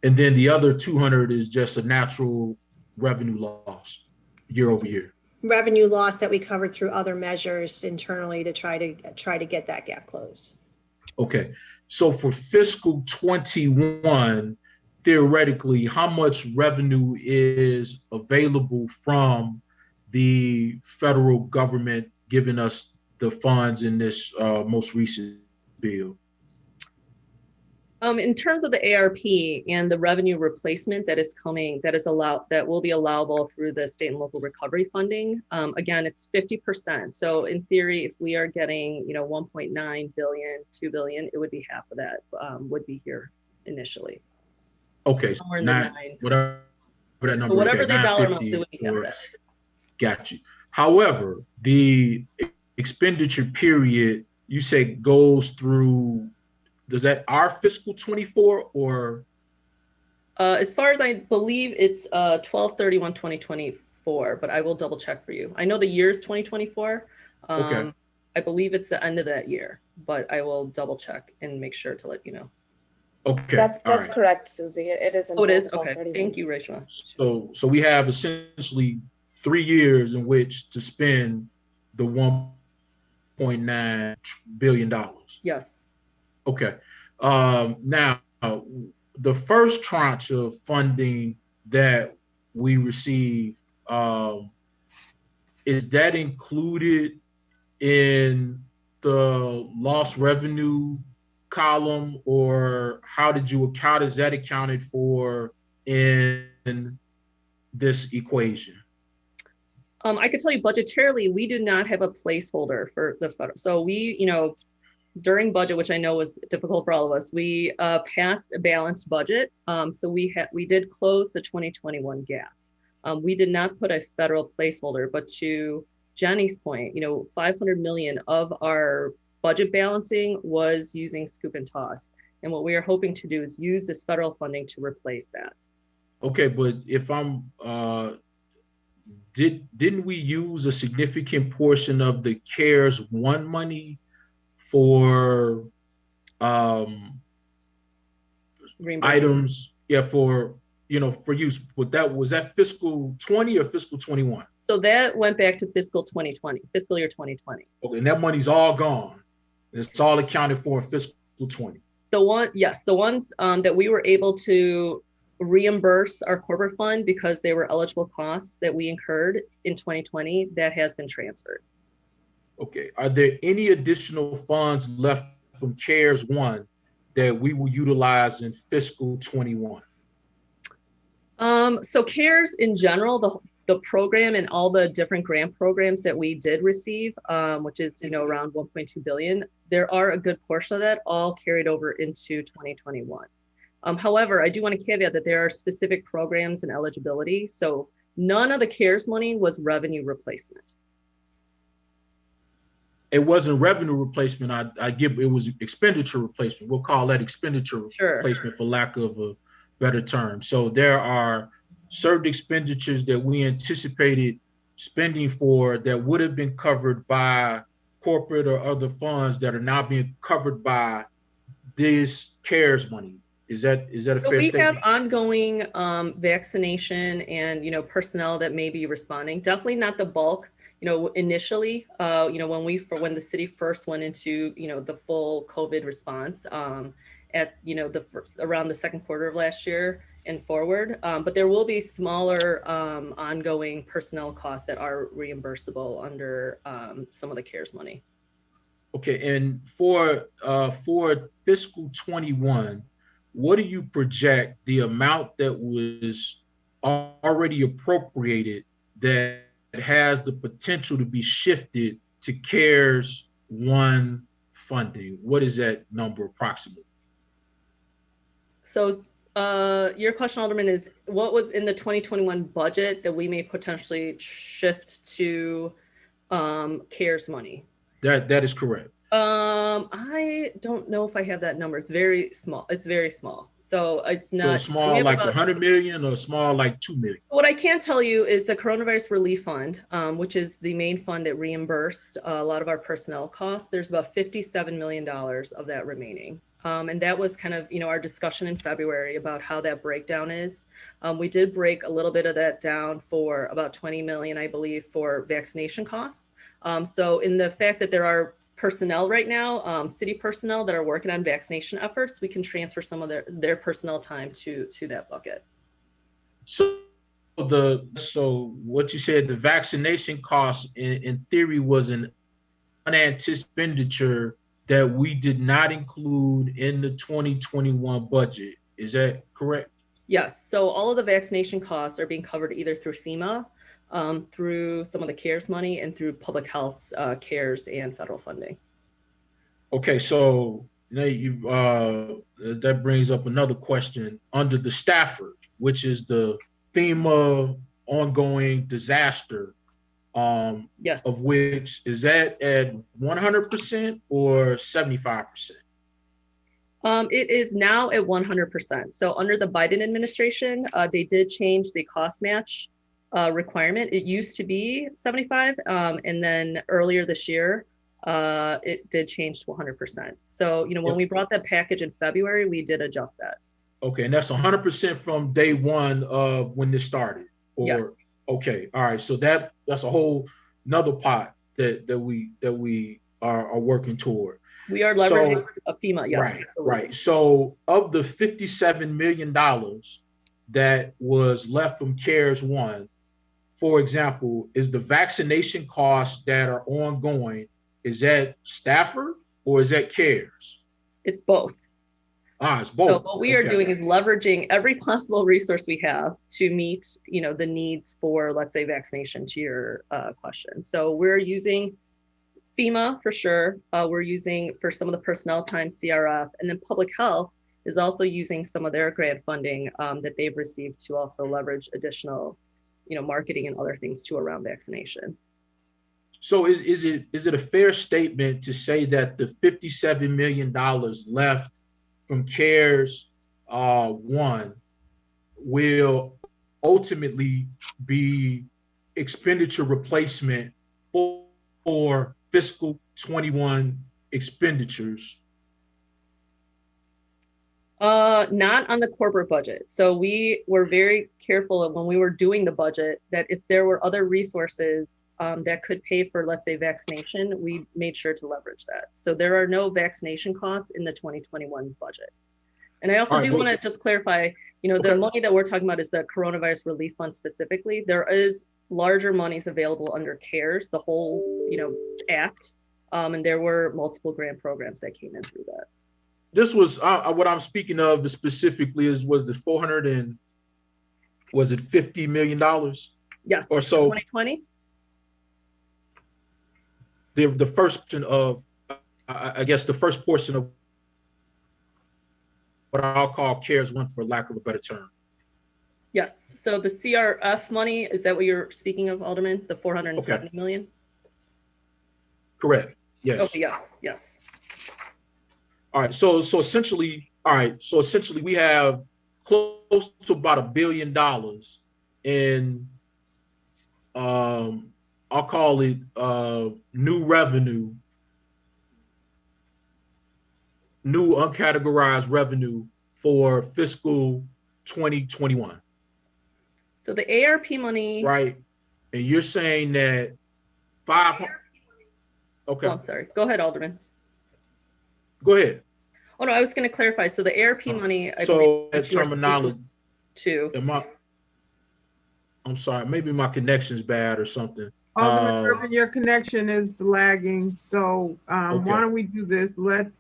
Speaker 14: And then the other 200 is just a natural revenue loss year over year.
Speaker 10: Revenue loss that we covered through other measures internally to try to get that gap closed.
Speaker 14: Okay. So for fiscal 21, theoretically, how much revenue is available from the federal government giving us the funds in this most recent bill?
Speaker 9: In terms of the ARP and the revenue replacement that is coming, that will be allowable through the state and local recovery funding. Again, it's 50%. So in theory, if we are getting, 1.9 billion, 2 billion, it would be half of that would be here initially.
Speaker 14: Okay,
Speaker 9: so
Speaker 14: whatever that number.
Speaker 9: So whatever the dollar amount, it would be half of that.
Speaker 14: Got you. However, the expenditure period you say goes through. Does that our fiscal 24 or?
Speaker 9: As far as I believe, it's 12/31/2024, but I will double check for you. I know the year is 2024.
Speaker 14: Okay.
Speaker 9: I believe it's the end of that year, but I will double check and make sure to let you know.
Speaker 14: Okay.
Speaker 15: That's correct, Susie. It is.
Speaker 9: Oh, it is? Okay. Thank you, Rachel.
Speaker 14: So we have essentially 3 years in which to spend the $1.9 billion.
Speaker 9: Yes.
Speaker 14: Okay. Now, the first tranche of funding that we received, is that included in the lost revenue column, or how is that accounted for in this equation?
Speaker 9: I could tell you budgetarily, we do not have a placeholder for the federal. So we, during budget, which I know was difficult for all of us, we passed a balanced budget. So we did close the 2021 gap. We did not put a federal placeholder, but to Jenny's point, 500 million of our budget balancing was using scoop and toss. And what we are hoping to do is use this federal funding to replace that.
Speaker 14: Okay, but if I'm, didn't we use a significant portion of the CARES 1 money for items, for use? But was that fiscal 20 or fiscal 21?
Speaker 9: So that went back to fiscal 2020, fiscal year 2020.
Speaker 14: Okay, and that money's all gone. It's all accounted for in fiscal 20.
Speaker 9: The ones that we were able to reimburse our corporate fund because they were eligible costs that we incurred in 2020, that has been transferred.
Speaker 14: Okay, are there any additional funds left from CARES 1 that we will utilize in fiscal 21?
Speaker 9: So CARES in general, the program and all the different grant programs that we did receive, which is around 1.2 billion, there are a good portion of that all carried over into 2021. However, I do want to caveat that there are specific programs and eligibility. So none of the CARES money was revenue replacement.
Speaker 14: It wasn't revenue replacement. It was expenditure replacement. We'll call that expenditure replacement for lack of a better term. So there are certain expenditures that we anticipated spending for that would have been covered by corporate or other funds that are now being covered by this CARES money. Is that a fair statement?
Speaker 9: We have ongoing vaccination and personnel that may be responding. Definitely not the bulk. Initially, when the city first went into the full COVID response at around the second quarter of last year and forward, but there will be smaller ongoing personnel costs that are reimbursable under some of the CARES money.
Speaker 14: Okay, and for fiscal 21. What do you project the amount that was already appropriated that has the potential to be shifted to CARES 1 funding? What is that number approximately?
Speaker 9: So your question, Alderman, is what was in the 2021 budget that we may potentially shift to CARES money?
Speaker 14: That is correct.
Speaker 9: I don't know if I have that number. It's very small. So it's not
Speaker 14: so small, like 100 million, or small like 2 million.
Speaker 9: What I can tell you is the Coronavirus Relief Fund, which is the main fund that reimbursed a lot of our personnel costs. There's about $57 million of that remaining. And that was kind of, our discussion in February about how that breakdown is. We did break a little bit of that down for about 20 million, I believe, for vaccination costs. So in the fact that there are personnel right now, city personnel that are working on vaccination efforts, we can transfer some of their personnel time to that bucket.
Speaker 14: So what you said, the vaccination cost in theory was an unanticipated expenditure that we did not include in the 2021 budget. Is that correct?
Speaker 9: Yes. So all of the vaccination costs are being covered either through FEMA, through some of the CARES money, and through public health's CARES and federal funding.
Speaker 14: Okay, so now that brings up another question. Under the Stafford, which is the FEMA ongoing disaster,
Speaker 9: yes,
Speaker 14: of which is that at 100% or 75%?
Speaker 9: It is now at 100%. So under the Biden administration, they did change the cost match requirement. It used to be 75, and then earlier this year, it did change to 100%. So, when we brought that package in February, we did adjust that.
Speaker 14: Okay, and that's 100% from day one of when this started? Or,
Speaker 9: yes.
Speaker 14: Okay, all right. So that's a whole another pot that we are working toward.
Speaker 9: We are leveraging a FEMA, yes.
Speaker 14: Right, right. So of the $57 million that was left from CARES 1, for example, is the vaccination costs that are ongoing, is that Stafford or is that CARES?
Speaker 9: It's both.
Speaker 14: It's both.
Speaker 9: So what we are doing is leveraging every possible resource we have to meet, the needs for, let's say, vaccination, to your question. So we're using FEMA for sure. We're using for some of the personnel time CRF, and then public health is also using some of their grant funding that they've received to also leverage additional, marketing and other things too around vaccination.
Speaker 14: So is it a fair statement to say that the $57 million left from CARES 1 will ultimately be expenditure replacement for fiscal 21 expenditures?
Speaker 9: Not on the corporate budget. So we were very careful when we were doing the budget that if there were other resources that could pay for, let's say, vaccination, we made sure to leverage that. So there are no vaccination costs in the 2021 budget. And I also do want to just clarify, the money that we're talking about is the coronavirus relief fund specifically. There is larger monies available under CARES, the whole, act. And there were multiple grant programs that came in through that.
Speaker 14: This was what I'm speaking of specifically was the $50 million?
Speaker 9: Yes.
Speaker 14: Or so.
Speaker 9: 2020.
Speaker 14: The first portion of, I guess, the first portion of what I'll call CARES 1, for lack of a better term.
Speaker 9: Yes. So the CRF money, is that what you're speaking of, Alderman? The 470 million?
Speaker 14: Correct. Yes.
Speaker 9: Okay. Yes.
Speaker 14: All right. So essentially we have close to about $1 billion in I'll call it new revenue, new uncategorized revenue for fiscal 2021.
Speaker 9: So the ARP money,
Speaker 14: right? And you're saying that 500. Okay.
Speaker 9: Oh, I'm sorry. Go ahead, Alderman.
Speaker 14: Go ahead.
Speaker 9: Oh no, I was going to clarify. So the ARP money, I
Speaker 14: so
Speaker 9: believe
Speaker 14: that terminology
Speaker 9: too.
Speaker 14: I'm sorry, maybe my connection's bad or something.
Speaker 1: Alderman Irvin, your connection is lagging. So why don't we do this? Let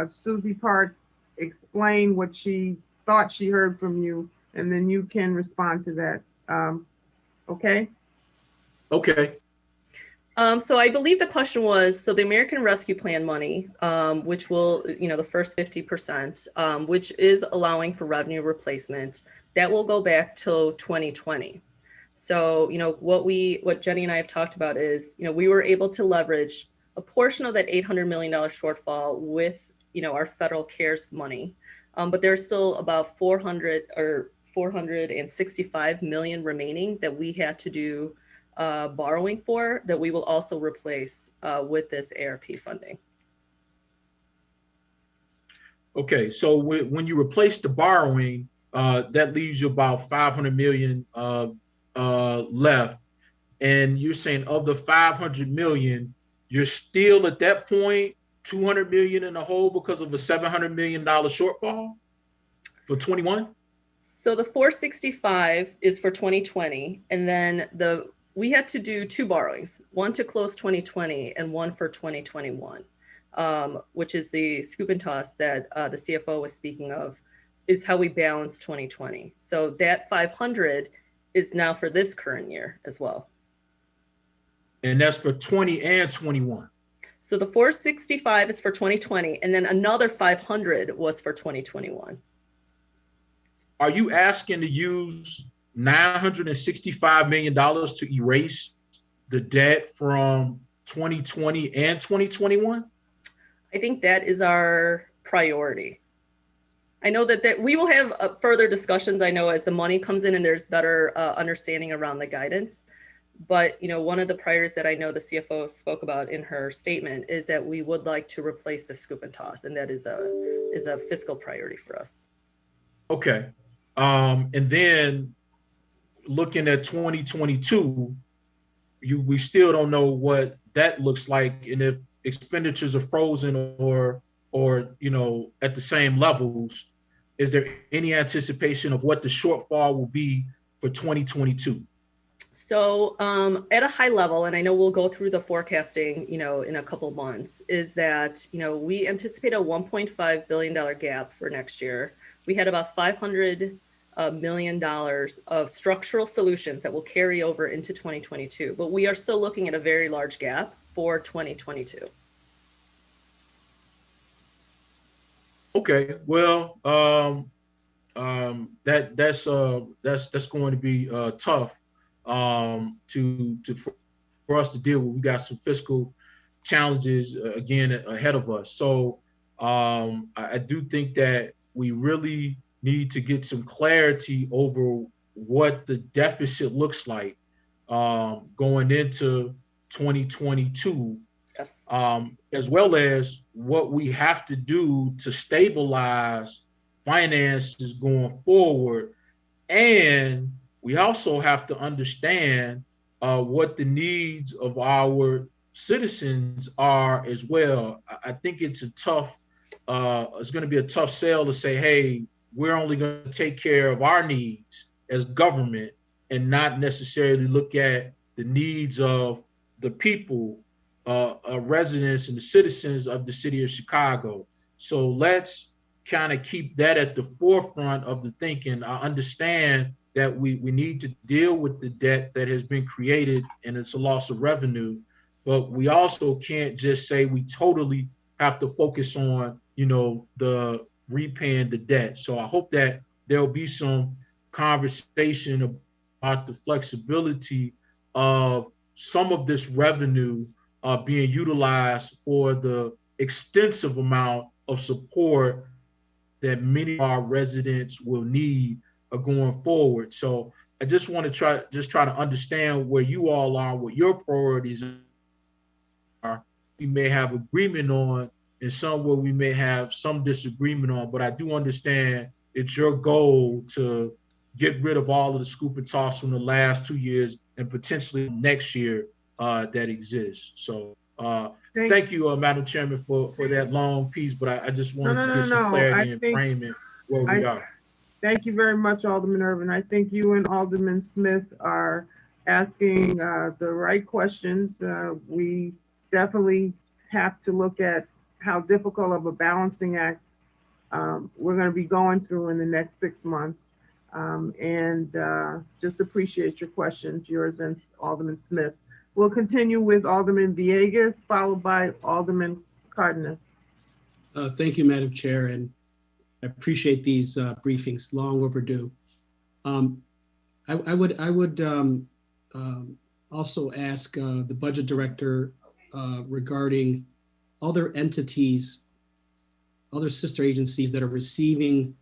Speaker 1: Susie Park explain what she thought she heard from you, and then you can respond to that. Okay?
Speaker 14: Okay.
Speaker 9: So I believe the question was, so the American Rescue Plan money, which will, the first 50%, which is allowing for revenue replacement, that will go back till 2020. So, what Jenny and I have talked about is, we were able to leverage a portion of that $800 million shortfall with, our federal CARES money. But there's still about 465 million remaining that we had to do borrowing for, that we will also replace with this ARP funding.
Speaker 14: Okay, so when you replace the borrowing, that leaves you about 500 million left, and you're saying of the 500 million, you're still at that point 200 million in the hole because of a $700 million shortfall for 21.
Speaker 9: So the 465 is for 2020, and then we had to do two borrowings, one to close 2020 and one for 2021, which is the scoop and toss that the CFO was speaking of, is how we balance 2020. So that 500 is now for this current year as well.
Speaker 14: And that's for 20 and 21.
Speaker 9: So the 465 is for 2020, and then another 500 was for 2021.
Speaker 14: Are you asking to use $965 million to erase the debt from 2020 and 2021?
Speaker 9: I think that is our priority. I know that we will have further discussions, I know, as the money comes in and there's better understanding around the guidance. But, one of the priorities that I know the CFO spoke about in her statement is that we would like to replace the scoop and toss, and that is a fiscal priority for us.
Speaker 14: Okay. And then looking at 2022, we still don't know what that looks like, and if expenditures are frozen or at the same levels. Is there any anticipation of what the shortfall will be for 2022?
Speaker 9: So at a high level, and I know we'll go through the forecasting, in a couple of months, is that, we anticipate a $1.5 billion gap for next year. We had about $500 million of structural solutions that will carry over into 2022, but we are still looking at a very large gap for 2022.
Speaker 14: Okay, well, that's going to be tough to for us to deal with. We got some fiscal challenges again ahead of us. So I do think that we really need to get some clarity over what the deficit looks like going into 2022,
Speaker 9: Yes.
Speaker 14: as well as what we have to do to stabilize finances going forward. And we also have to understand what the needs of our citizens are as well. I think it's it's going to be a tough sell to say, hey, we're only going to take care of our needs as government and not necessarily look at the needs of the people, residents and the citizens of the city of Chicago. So let's kind of keep that at the forefront of the thinking. I understand that we need to deal with the debt that has been created and it's a loss of revenue, but we also can't just say we totally have to focus on, the repaying the debt. So I hope that there'll be some conversation about the flexibility of some of this revenue being utilized for the extensive amount of support that many of our residents will need going forward. So I just want to try to understand where you all are, what your priorities are. We may have agreement on, and some where we may have some disagreement on, but I do understand it's your goal to get rid of all of the scoop and toss from the last 2 years and potentially next year that exists. So thank you, Madam Chairman, for that long piece, but I just wanted to get some clarity and framing where we are.
Speaker 1: Thank you very much, Alderman Irvin. I think you and Alderman Smith are asking the right questions. We definitely have to look at how difficult of a balancing act we're going to be going through in the next 6 months. Just appreciate your questions, yours and Alderman Smith. We'll continue with Alderman Villegas, followed by Alderman Cardenas.
Speaker 16: Thank you, Madam Chair, and I appreciate these briefings, long overdue. I would also ask the budget director regarding other entities, other sister agencies that are receiving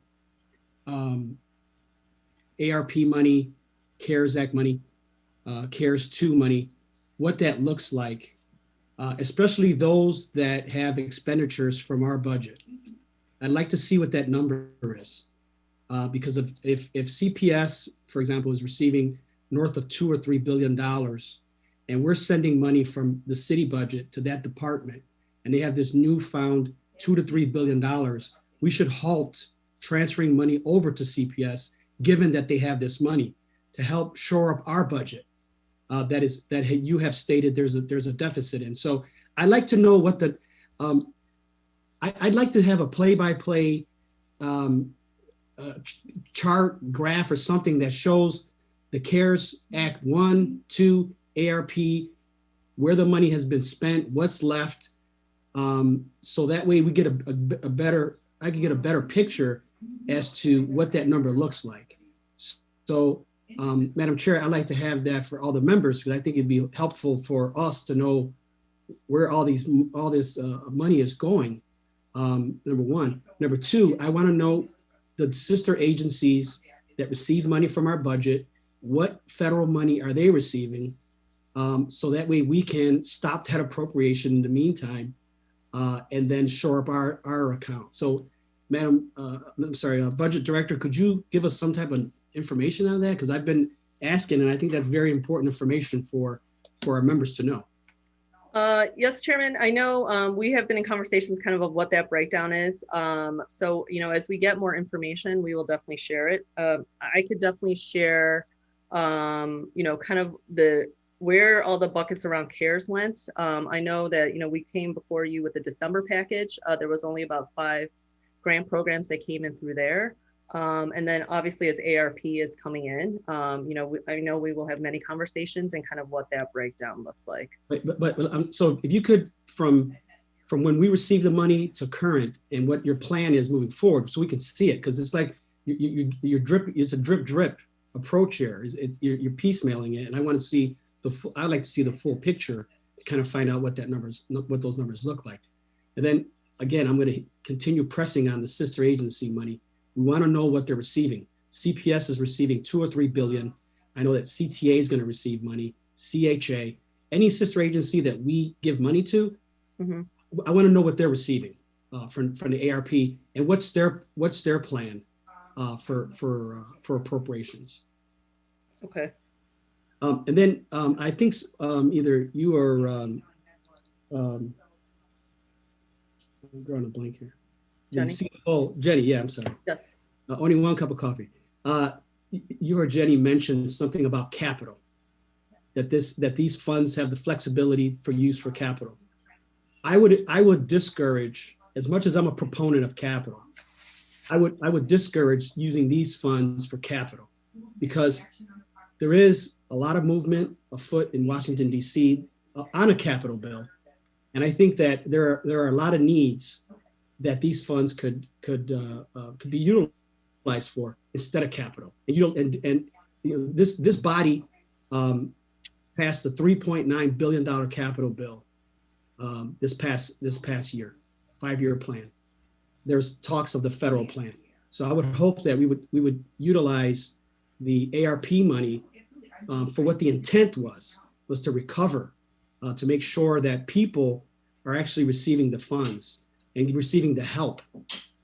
Speaker 16: ARP money, CARES Act money, CARES 2 money, what that looks like, especially those that have expenditures from our budget. I'd like to see what that number is, because if CPS, for example, is receiving north of $2 or $3 billion, and we're sending money from the city budget to that department, and they have this newfound $2 to $3 billion, we should halt transferring money over to CPS, given that they have this money to help shore up our budget. That you have stated there's a deficit in. So I'd like to know what the I'd like to have a play-by-play chart, graph, or something that shows the CARES Act 1, 2, ARP, where the money has been spent, what's left, so that way we get I can get a better picture as to what that number looks like. So, Madam Chair, I'd like to have that for all the members, because I think it'd be helpful for us to know where all this money is going. Number one. Number two, I want to know the sister agencies that receive money from our budget, what federal money are they receiving? So that way we can stop that appropriation in the meantime, and then shore up our account. So, Madam, Budget Director, could you give us some type of information on that? Because I've been asking, and I think that's very important information for our members to know.
Speaker 9: Yes, Chairman, I know we have been in conversations kind of what that breakdown is. So, as we get more information, we will definitely share it. I could definitely share, kind of where all the buckets around CARES went. I know that, we came before you with the December package. There was only about 5 grant programs that came in through there. And then obviously as ARP is coming in, I know we will have many conversations and kind of what that breakdown looks like.
Speaker 16: But so if you could, from when we receive the money to current, and what your plan is moving forward, so we can see it, because it's like you're drip. It's a drip approach here. You're piecemealing it, and I want to see I like to see the full picture to kind of find out what those numbers look like. And then again, I'm going to continue pressing on the sister agency money. We want to know what they're receiving. CPS is receiving 2 or 3 billion. I know that CTA is going to receive money, CHA, any sister agency that we give money to. I want to know what they're receiving from the ARP and what's their plan for appropriations.
Speaker 9: Okay.
Speaker 16: And then I think either you or I'm drawing a blank here.
Speaker 9: Jenny.
Speaker 16: Oh, Jenny. Yeah, I'm sorry.
Speaker 9: Yes.
Speaker 16: Only one cup of coffee. You or Jenny mentioned something about capital, that these funds have the flexibility for use for capital. I would discourage, as much as I'm a proponent of capital, I would discourage using these funds for capital, because there is a lot of movement afoot in Washington, D.C. On a capital bill. And I think that there are a lot of needs that these funds could be utilized for instead of capital. And this body passed the $3.9 billion capital bill this past year, 5-year plan. There's talks of the federal plan. So I would hope that we would utilize the ARP money for what the intent was to recover, to make sure that people are actually receiving the funds and receiving the help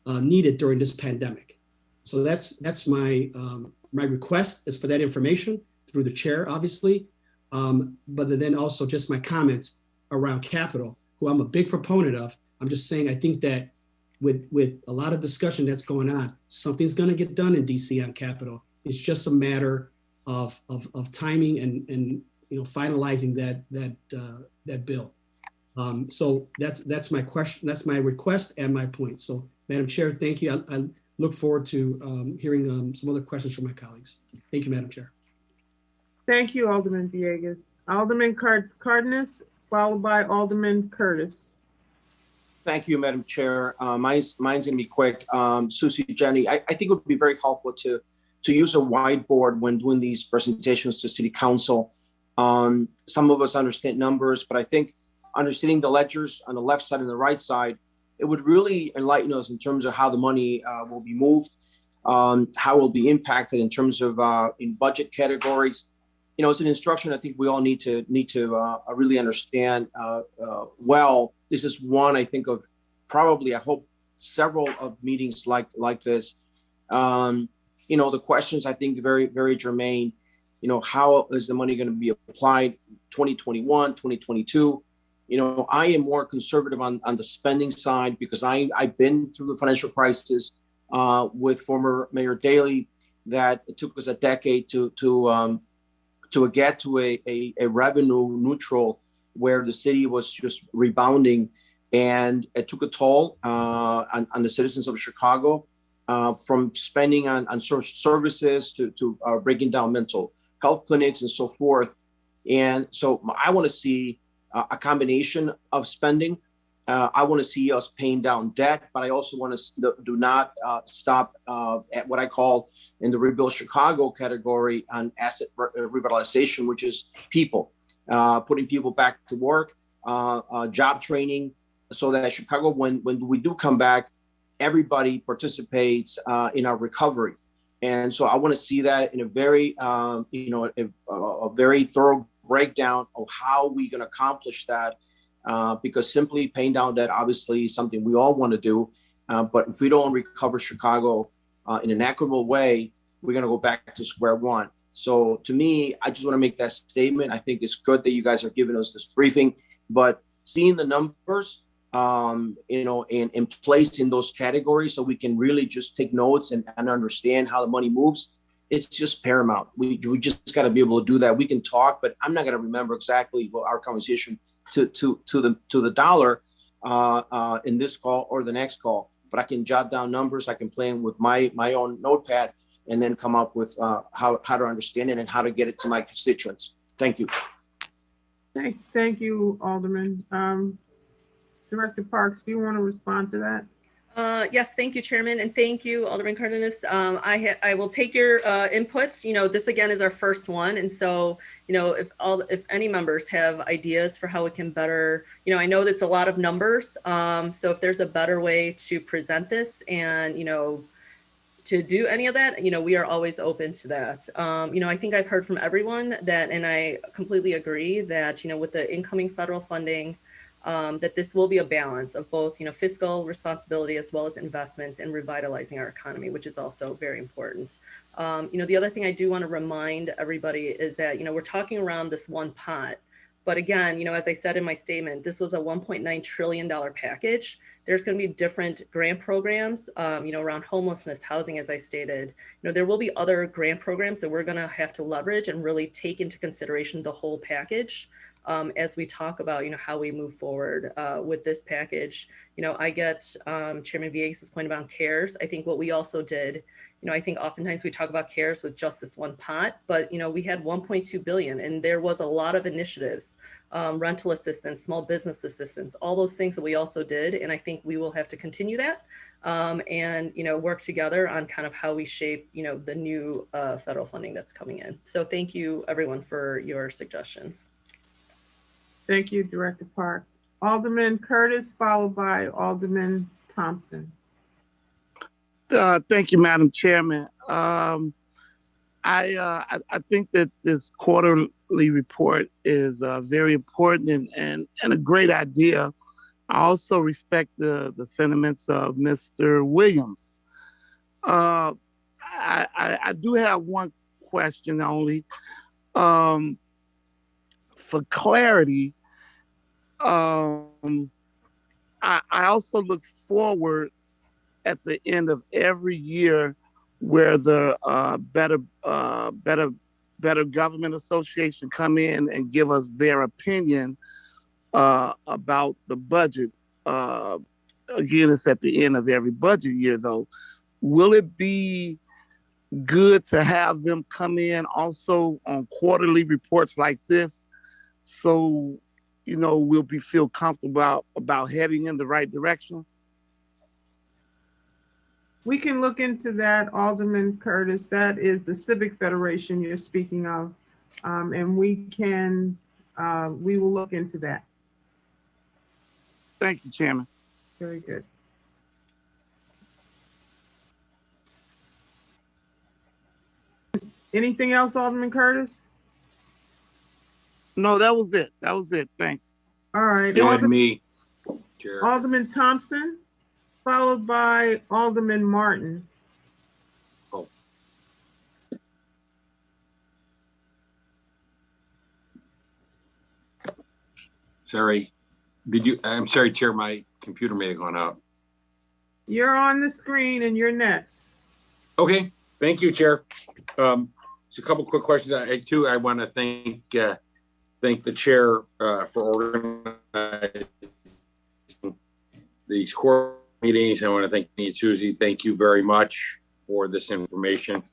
Speaker 16: needed during this pandemic. So that's my request is for that information through the chair, obviously, but then also just my comments around capital, who I'm a big proponent of. I'm just saying I think that with a lot of discussion that's going on, something's going to get done in DC on capital. It's just a matter of timing and finalizing that bill. So that's my question. That's my request and my point. So, Madam Chair, thank you. I look forward to hearing some other questions from my colleagues. Thank you, Madam Chair.
Speaker 1: Thank you, Alderman Villegas. Alderman Cardenas, followed by Alderman Curtis.
Speaker 17: Thank you, Madam Chair. Mine's going to be quick. Susie, Jenny, I think it would be very helpful to use a whiteboard when doing these presentations to City Council. Some of us understand numbers, but I think understanding the ledgers on the left side and the right side, it would really enlighten us in terms of how the money will be moved, how it will be impacted in terms of in budget categories. It's an instruction I think we all need to really understand well. This is one, I think, of probably, I hope, several of meetings like this. The questions, I think, very, very germane. How is the money going to be applied 2021, 2022? I am more conservative on the spending side because I've been through the financial crisis with former Mayor Daley, that it took us a decade to get to a revenue neutral, where the city was just rebounding, and it took a toll on the citizens of Chicago, from spending on services to breaking down mental health clinics and so forth. And so I want to see a combination of spending. I want to see us paying down debt, but I also want to do not stop at what I call in the Rebuild Chicago category on asset revitalization, which is people, putting people back to work, job training, so that Chicago, when we do come back, everybody participates in our recovery. And so I want to see that in a very, a very thorough breakdown of how we're going to accomplish that. Because simply paying down debt, obviously, is something we all want to do. But if we don't recover Chicago in an equitable way, we're going to go back to square one. So to me, I just want to make that statement. I think it's good that you guys are giving us this briefing, but seeing the numbers, and placing those categories so we can really just take notes and understand how the money moves, it's just paramount. We just got to be able to do that. We can talk, but I'm not going to remember exactly what our conversation to the dollar in this call or the next call, but I can jot down numbers. I can play with my own notepad and then come up with how to understand it and how to get it to my constituents. Thank you.
Speaker 1: Thank you, Alderman. Director Parks, do you want to respond to that?
Speaker 9: Yes, thank you, Chairman, and thank you, Alderman Cardenas. I will take your inputs. This again is our first one, and so if any members have ideas for how we can better, I know that's a lot of numbers. So if there's a better way to present this and to do any of that, we are always open to that. I think I've heard from everyone that, and I completely agree that with the incoming federal funding, that this will be a balance of both, fiscal responsibility as well as investments in revitalizing our economy, which is also very important. The other thing I do want to remind everybody is that, we're talking around this one pot. But again, as I said in my statement, this was a $1.9 trillion package. There's going to be different grant programs, around homelessness, housing, as I stated. There will be other grant programs that we're going to have to leverage and really take into consideration the whole package. As we talk about, how we move forward with this package. I get Chairman Villegas' point about CARES. I think what we also did, I think oftentimes we talk about CARES with just this one pot, but, we had 1.2 billion and there was a lot of initiatives, rental assistance, small business assistance, all those things that we also did. And I think we will have to continue that and, work together on kind of how we shape, the new federal funding that's coming in. So thank you everyone for your suggestions.
Speaker 1: Thank you, Director Parks. Alderman Curtis, followed by Alderman Thompson.
Speaker 18: Thank you, Madam Chairman. I think that this quarterly report is very important and a great idea. I also respect the sentiments of Mr. Williams. I do have one question only. For clarity, I also look forward at the end of every year where the Better Government Association come in and give us their opinion about the budget. Again, it's at the end of every budget year, though. Will it be good to have them come in also on quarterly reports like this, so we'll feel comfortable about heading in the right direction?
Speaker 1: We can look into that, Alderman Curtis. That is the Civic Federation you're speaking of. And we will look into that.
Speaker 18: Thank you, Chairman.
Speaker 1: Very good. Anything else, Alderman Curtis?
Speaker 18: No, that was it. Thanks.
Speaker 1: All right. Alderman Thompson, followed by Alderman Martin.
Speaker 19: Oh. Sorry. I'm sorry, Chair, my computer may have gone out.
Speaker 1: You're on the screen and you're next.
Speaker 19: Okay. Thank you, Chair. So a couple quick questions. I want to thank the chair for organizing these core meetings. I want to thank me and Susie. Thank you very much for this information.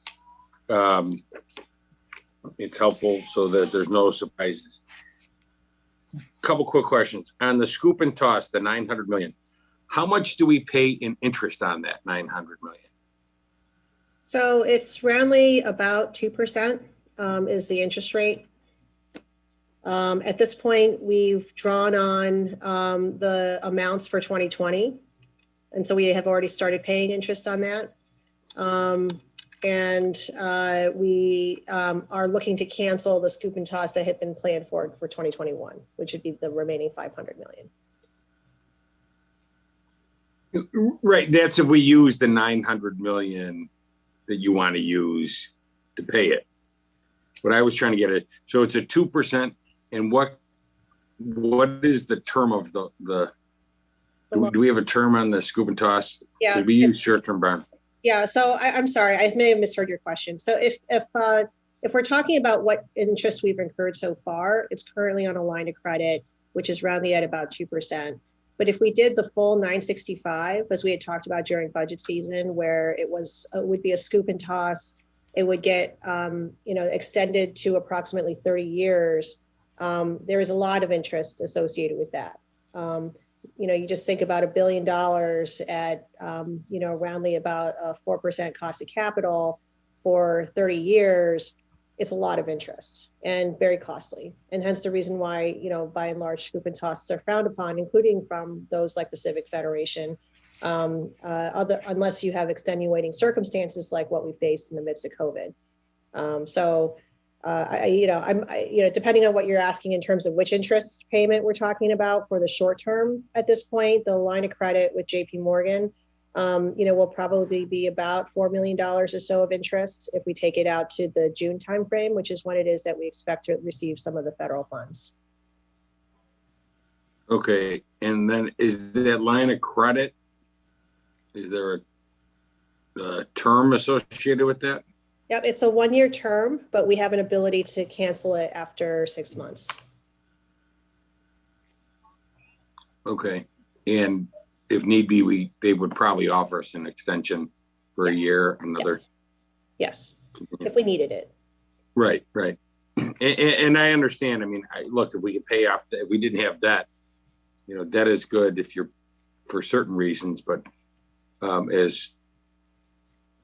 Speaker 19: It's helpful so that there's no surprises. Couple quick questions on the scoop and toss, the 900 million. How much do we pay in interest on that 900 million?
Speaker 10: So it's roundly about 2% is the interest rate. At this point, we've drawn on the amounts for 2020. And so we have already started paying interest on that. We are looking to cancel the scoop and toss that had been planned for 2021, which would be the remaining 500 million.
Speaker 19: Right, that's if we use the 900 million that you want to use to pay it. What I was trying to get at, so it's a 2%. And what is the term of the do we have a term on the scoop and toss?
Speaker 10: Yeah.
Speaker 19: Did we use short-term bond?
Speaker 10: Yeah, so I'm sorry, I may have misheard your question. So if we're talking about what interest we've incurred so far, it's currently on a line of credit, which is roundly at about 2%. But if we did the full 965, as we had talked about during budget season, where it would be a scoop and toss, it would get extended to approximately 30 years. There is a lot of interest associated with that. you just think about $1 billion at, roundly about a 4% cost of capital for 30 years, it's a lot of interest and very costly. And hence the reason why, by and large, scoop and tosses are frowned upon, including from those like the Civic Federation, unless you have extenuating circumstances like what we faced in the midst of COVID. Depending on what you're asking in terms of which interest payment we're talking about for the short term at this point, the line of credit with JP Morgan, will probably be about $4 million or so of interest if we take it out to the June timeframe, which is when it is that we expect to receive some of the federal funds.
Speaker 19: Okay, and then is that line of credit, is there a term associated with that?
Speaker 10: Yep, it's a 1-year term, but we have an ability to cancel it after 6 months.
Speaker 19: Okay, and if need be, they would probably offer us an extension for a year, another.
Speaker 10: Yes, if we needed it.
Speaker 19: Right. And I understand. I mean, look, if we could pay off, if we didn't have debt, debt is good if you're for certain reasons, but as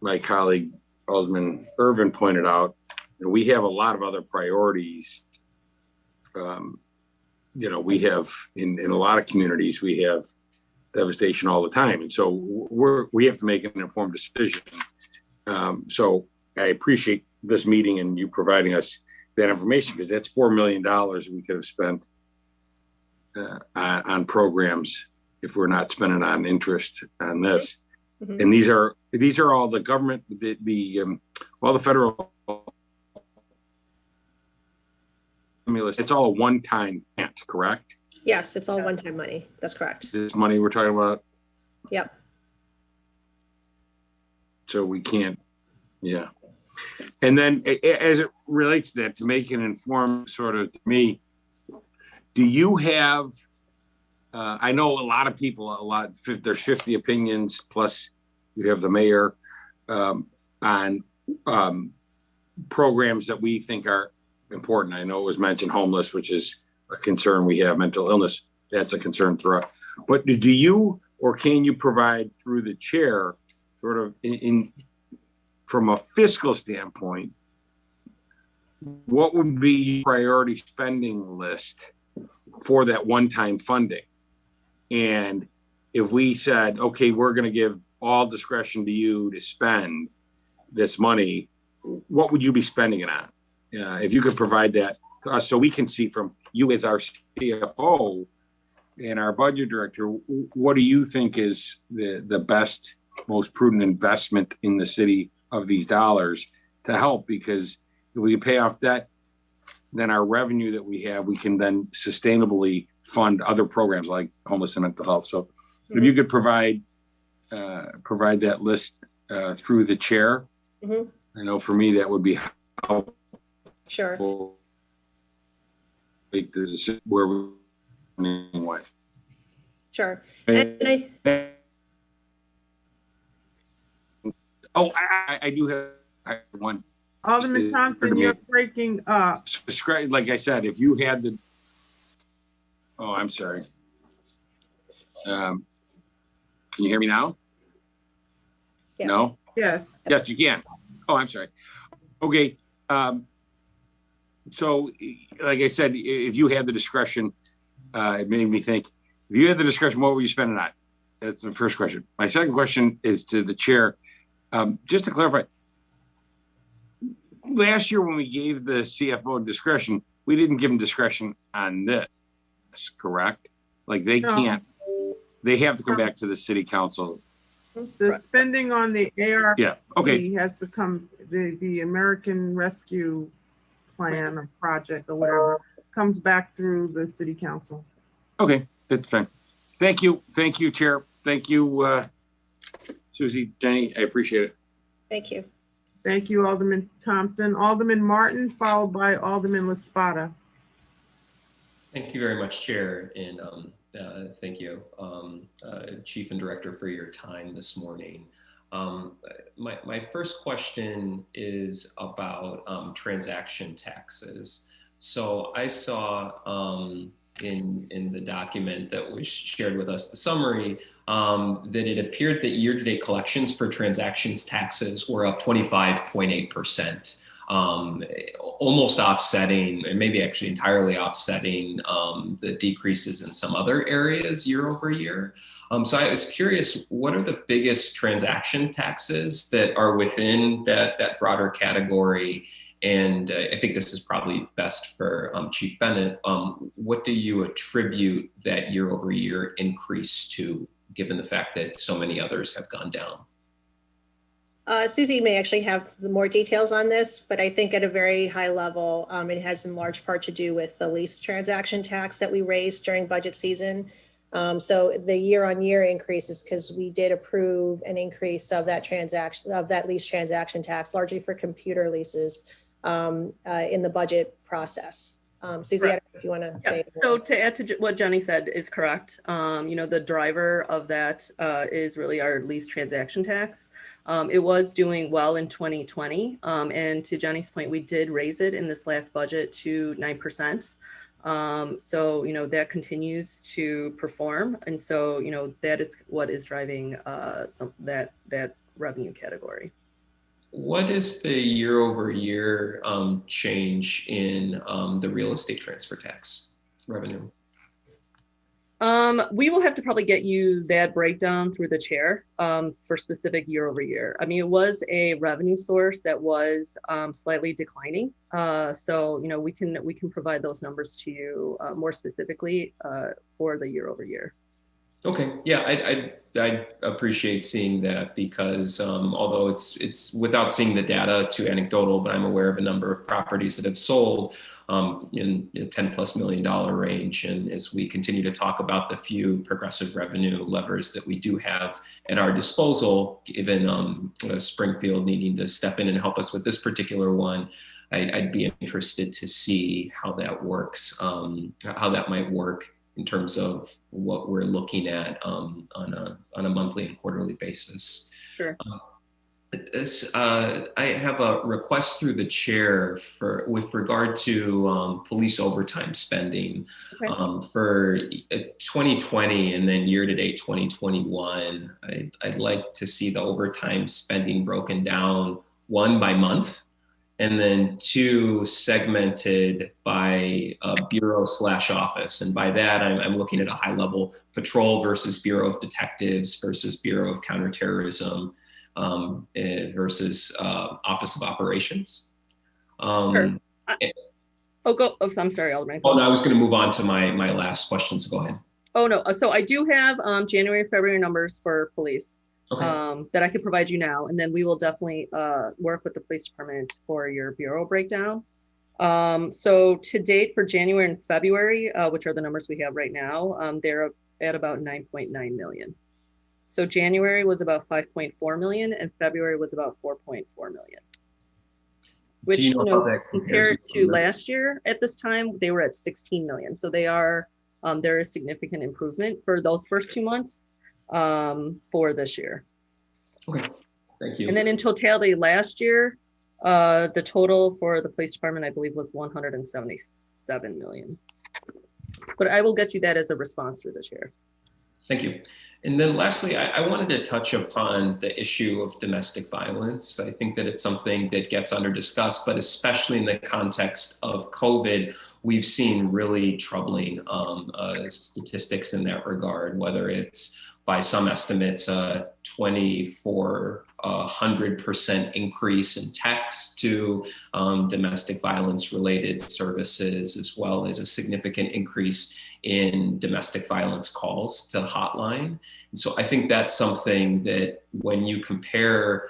Speaker 19: my colleague Alderman Irvin pointed out, we have a lot of other priorities. We have in a lot of communities, we have devastation all the time. And so we have to make an informed decision. So I appreciate this meeting and you providing us that information, because that's $4 million we could have spent on programs if we're not spending on interest on this. Mm-hmm. And these are all the government, all the federal stimulus. It's all a one-time grant, correct?
Speaker 10: Yes, it's all one-time money. That's correct.
Speaker 19: This money we're talking about.
Speaker 10: Yep.
Speaker 19: So we can't, yeah. And then as it relates to that, to make an informed sort of, to me, do you have, I know a lot of people, there's 50 opinions, plus you have the mayor on programs that we think are important. I know it was mentioned homeless, which is a concern we have, mental illness, that's a concern for us. But do you, or can you provide through the chair, sort of from a fiscal standpoint, what would be your priority spending list for that one-time funding? And if we said, okay, we're going to give all discretion to you to spend this money, what would you be spending it on? If you could provide that to us so we can see from you as our CFO and our budget director, what do you think is the best, most prudent investment in the city of these dollars to help? Because if we can pay off debt, then our revenue that we have, we can then sustainably fund other programs like homeless and mental health. So if you could provide that list through the chair, I know for me that would be helpful.
Speaker 10: Sure.
Speaker 19: Make the decision where we're what.
Speaker 10: Sure.
Speaker 19: I do have one.
Speaker 1: Alderman Thompson, you're breaking up.
Speaker 19: Like I said, if you had the, I'm sorry. Can you hear me now?
Speaker 10: Yes.
Speaker 19: No?
Speaker 1: Yes.
Speaker 19: Yes, you can. Oh, I'm sorry. Okay. So, like I said, if you had the discretion, it made me think, if you had the discretion, what were you spending on? That's the first question. My second question is to the chair. Just to clarify, last year when we gave the CFO discretion, we didn't give him discretion on this, correct? Like they can't, they have to come back to the city council.
Speaker 1: The spending on the ARP
Speaker 19: has
Speaker 1: to come, the American Rescue Plan or project or whatever, comes back through the city council.
Speaker 19: Okay, that's fine. Thank you. Thank you, Chair. Thank you, Susie, Jenny, I appreciate it.
Speaker 10: Thank you.
Speaker 1: Thank you, Alderman Thompson. Alderman Martin, followed by Alderman LaSpada.
Speaker 20: Thank you very much, Chair, and thank you, Chief and Director, for your time this morning. My first question is about transaction taxes. So I saw in the document that was shared with us, the summary, that it appeared that year-to-date collections for transactions taxes were up 25.8%. Almost offsetting, and maybe actually entirely offsetting the decreases in some other areas year over year. So I was curious, what are the biggest transaction taxes that are within that broader category? And I think this is probably best for Chief Bennett. What do you attribute that year over year increase to, given the fact that so many others have gone down?
Speaker 10: Susie may actually have the more details on this, but I think at a very high level, it has in large part to do with the lease transaction tax that we raised during budget season. So the year-on-year increase is because we did approve an increase of that lease transaction tax, largely for computer leases, in the budget process. Susie, I don't know if you want to say.
Speaker 9: So to add to what Jenny said is correct. The driver of that is really our lease transaction tax. It was doing well in 2020. And to Jenny's point, we did raise it in this last budget to 9%. So, that continues to perform. And so, that is what is driving that revenue category.
Speaker 20: What is the year over year change in the real estate transfer tax revenue?
Speaker 9: We will have to probably get you that breakdown through the chair for specific year over year. I mean, it was a revenue source that was slightly declining. So, we can provide those numbers to you more specifically for the year over year.
Speaker 20: Okay, yeah, I appreciate seeing that because although it's without seeing the data too anecdotal, but I'm aware of a number of properties that have sold in $10+ million range. And as we continue to talk about the few progressive revenue levers that we do have at our disposal, given Springfield needing to step in and help us with this particular one, I'd be interested to see how that works, how that might work in terms of what we're looking at on a monthly and quarterly basis.
Speaker 9: Sure.
Speaker 20: I have a request through the chair with regard to police overtime spending. Okay. For 2020 and then year-to-date 2021. I'd like to see the overtime spending broken down, 1 by month, and then 2 segmented by bureau/office. And by that, I'm looking at a high level: patrol versus Bureau of Detectives versus Bureau of Counterterrorism versus Office of Operations.
Speaker 9: Sure. I'm sorry, Alderman.
Speaker 20: Oh, no, I was going to move on to my last question, so go ahead.
Speaker 9: Oh, no. So I do have January, February numbers for police. Okay. That I could provide you now. And then we will definitely work with the police department for your bureau breakdown. So to date for January and February, which are the numbers we have right now, they're at about 9.9 million. So January was about 5.4 million and February was about 4.4 million. Which, compared to last year at this time, they were at 16 million. So there is significant improvement for those first 2 months. For this year.
Speaker 20: Okay, thank you.
Speaker 9: And then in totality last year, the total for the police department, I believe, was 177 million. But I will get you that as a response through the chair.
Speaker 20: Thank you. And then lastly, I wanted to touch upon the issue of domestic violence. I think that it's something that gets under discussed, but especially in the context of COVID, we've seen really troubling statistics in that regard, whether it's by some estimates, 2,400% increase in texts to domestic violence related services, as well as a significant increase in domestic violence calls to the hotline. And so I think that's something that when you compare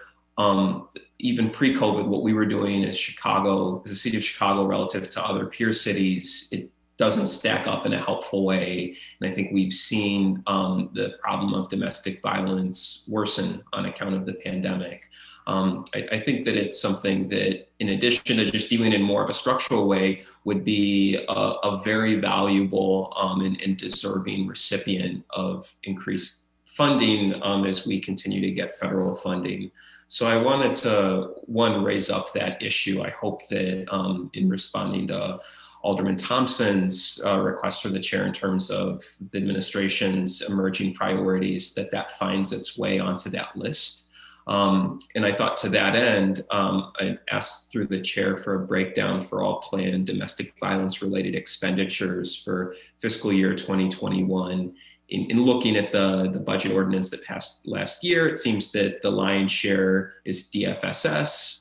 Speaker 20: even pre-COVID, what we were doing as Chicago, as the city of Chicago relative to other peer cities, it doesn't stack up in a helpful way. And I think we've seen the problem of domestic violence worsen on account of the pandemic. I think that it's something that, in addition to just dealing in more of a structural way, would be a very valuable and deserving recipient of increased funding as we continue to get federal funding. So I wanted to, raise up that issue. I hope that in responding to Alderman Thompson's request for the chair in terms of the administration's emerging priorities, that finds its way onto that list. And I thought to that end, I asked through the chair for a breakdown for all planned domestic violence related expenditures for fiscal year 2021. In looking at the budget ordinance that passed last year, it seems that the lion's share is DFSS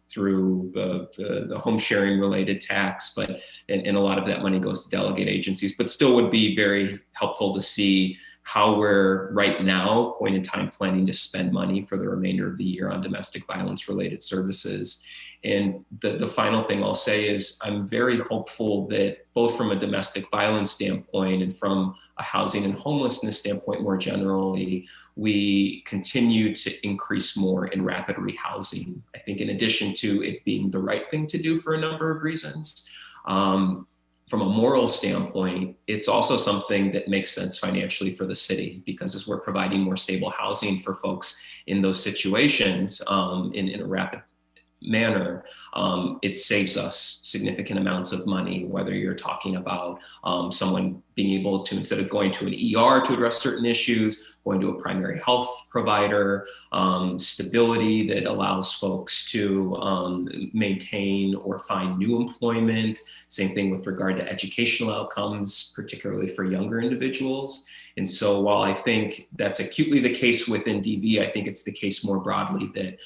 Speaker 20: through the home sharing related tax, but and a lot of that money goes to delegate agencies, but still would be very helpful to see how we're right now, point in time, planning to spend money for the remainder of the year on domestic violence related services. And the final thing I'll say is I'm very hopeful that both from a domestic violence standpoint and from a housing and homelessness standpoint more generally, we continue to increase more in rapid rehousing. I think in addition to it being the right thing to do for a number of reasons, from a moral standpoint, it's also something that makes sense financially for the city, because as we're providing more stable housing for folks in those situations in a rapid manner, it saves us significant amounts of money, whether you're talking about someone being able to, instead of going to an ER to address certain issues, going to a primary health provider, stability that allows folks to maintain or find new employment. Same thing with regard to educational outcomes, particularly for younger individuals. And so while I think that's acutely the case within DV, I think it's the case more broadly that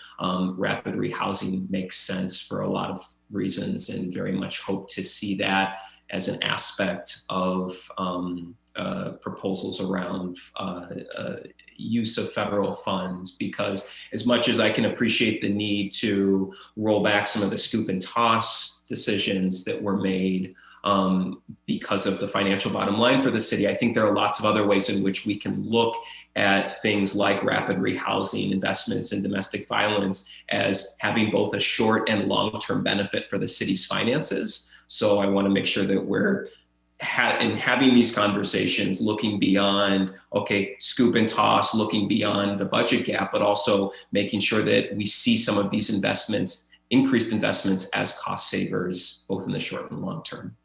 Speaker 20: rapid rehousing makes sense for a lot of reasons, and very much hope to see that as an aspect of proposals around use of federal funds, because as much as I can appreciate the need to roll back some of the scoop and toss decisions that were made because of the financial bottom line for the city, I think there are lots of other ways in which we can look at things like rapid rehousing, investments in domestic violence as having both a short and long-term benefit for the city's finances. So I want to make sure that we're having these conversations, looking beyond, okay, scoop and toss, looking beyond the budget gap, but also making sure that we see some of these investments, increased investments, as cost savers, both in the short and long term.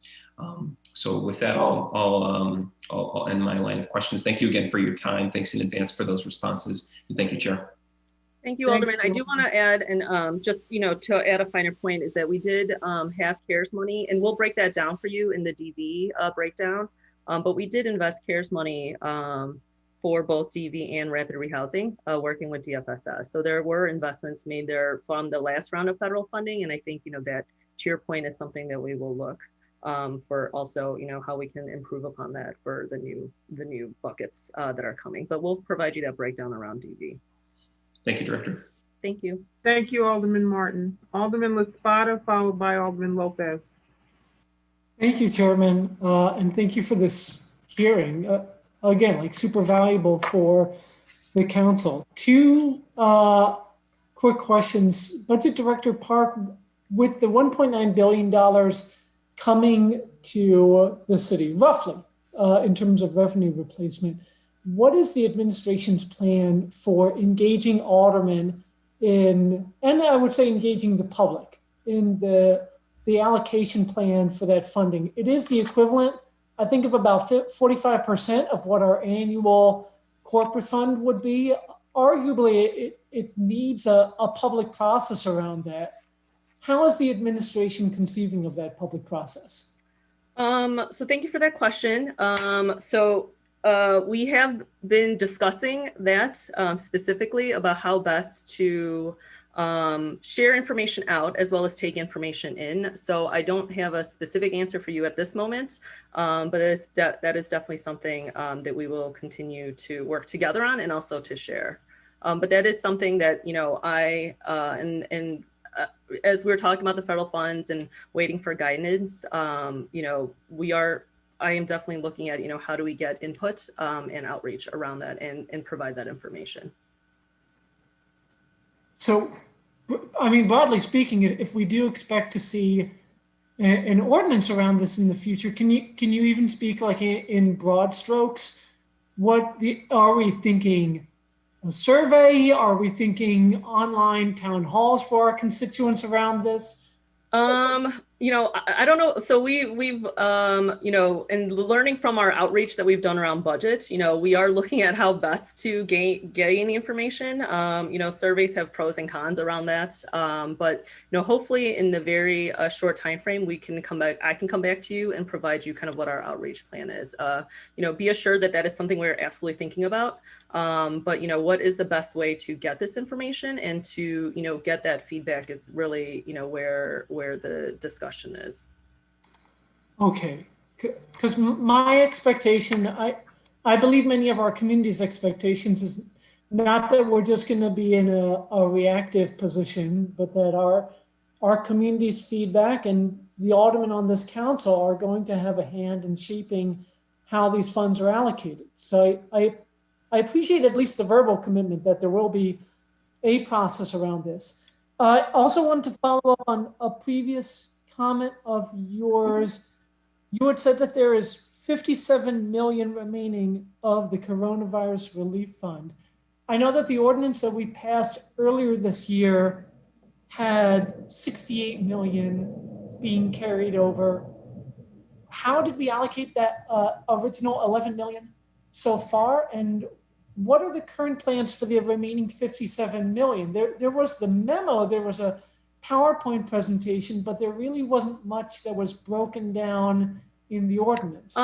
Speaker 20: So with that, I'll end my line of questions. Thank you again for your time. Thanks in advance for those responses. And thank you, Chair.
Speaker 9: Thank you, Alderman. I do want to add, and just, to add a finer point, is that we did have CARES money, and we'll break that down for you in the DV breakdown. But we did invest CARES money for both DV and rapid rehousing, working with DFSS. So there were investments made there from the last round of federal funding. And I think, that, to your point, is something that we will look for also, how we can improve upon that for the new buckets that are coming. But we'll provide you that breakdown around DV.
Speaker 20: Thank you, Director.
Speaker 9: Thank you.
Speaker 1: Thank you, Alderman Martin. Alderman Laspada, followed by Alderman Lopez.
Speaker 21: Thank you, Chairman, and thank you for this hearing. Again, super valuable for the council. Two quick questions. Budget Director Park, with the $1.9 billion coming to the city, roughly, in terms of revenue replacement, what is the administration's plan for engaging aldermen in, and I would say engaging the public in the allocation plan for that funding? It is the equivalent, I think, of about 45% of what our annual corporate fund would be. Arguably, it needs a public process around that. How is the administration conceiving of that public process?
Speaker 9: So thank you for that question. We have been discussing that specifically about how best to share information out as well as take information in. So I don't have a specific answer for you at this moment, but that is definitely something that we will continue to work together on and also to share. But that is something that, as we're talking about the federal funds and waiting for guidance, I am definitely looking at, how do we get input and outreach around that and provide that information.
Speaker 21: So, broadly speaking, if we do expect to see an ordinance around this in the future, can you even speak in broad strokes? Are we thinking a survey? Are we thinking online town halls for our constituents around this?
Speaker 9: I don't know. So we've in learning from our outreach that we've done around budget, we are looking at how best to gain information. Surveys have pros and cons around that. But hopefully in the very short time frame, we can come back. I can come back to you and provide you kind of what our outreach plan is. Be assured that that is something we're absolutely thinking about. But what is the best way to get this information and to get that feedback is really where the discussion is.
Speaker 21: Okay, because my expectation, I believe many of our community's expectations is not that we're just going to be in a reactive position, but that our community's feedback and the aldermen on this council are going to have a hand in shaping how these funds are allocated. So I appreciate at least the verbal commitment that there will be a process around this. I also wanted to follow up on a previous comment of yours. You had said that there is 57 million remaining of the coronavirus relief fund. I know that the ordinance that we passed earlier this year had 68 million being carried over. How did we allocate that original 11 million so far? And what are the current plans for the remaining 57 million? There was the memo, there was a PowerPoint presentation, but there really wasn't much that was broken down in the ordinance.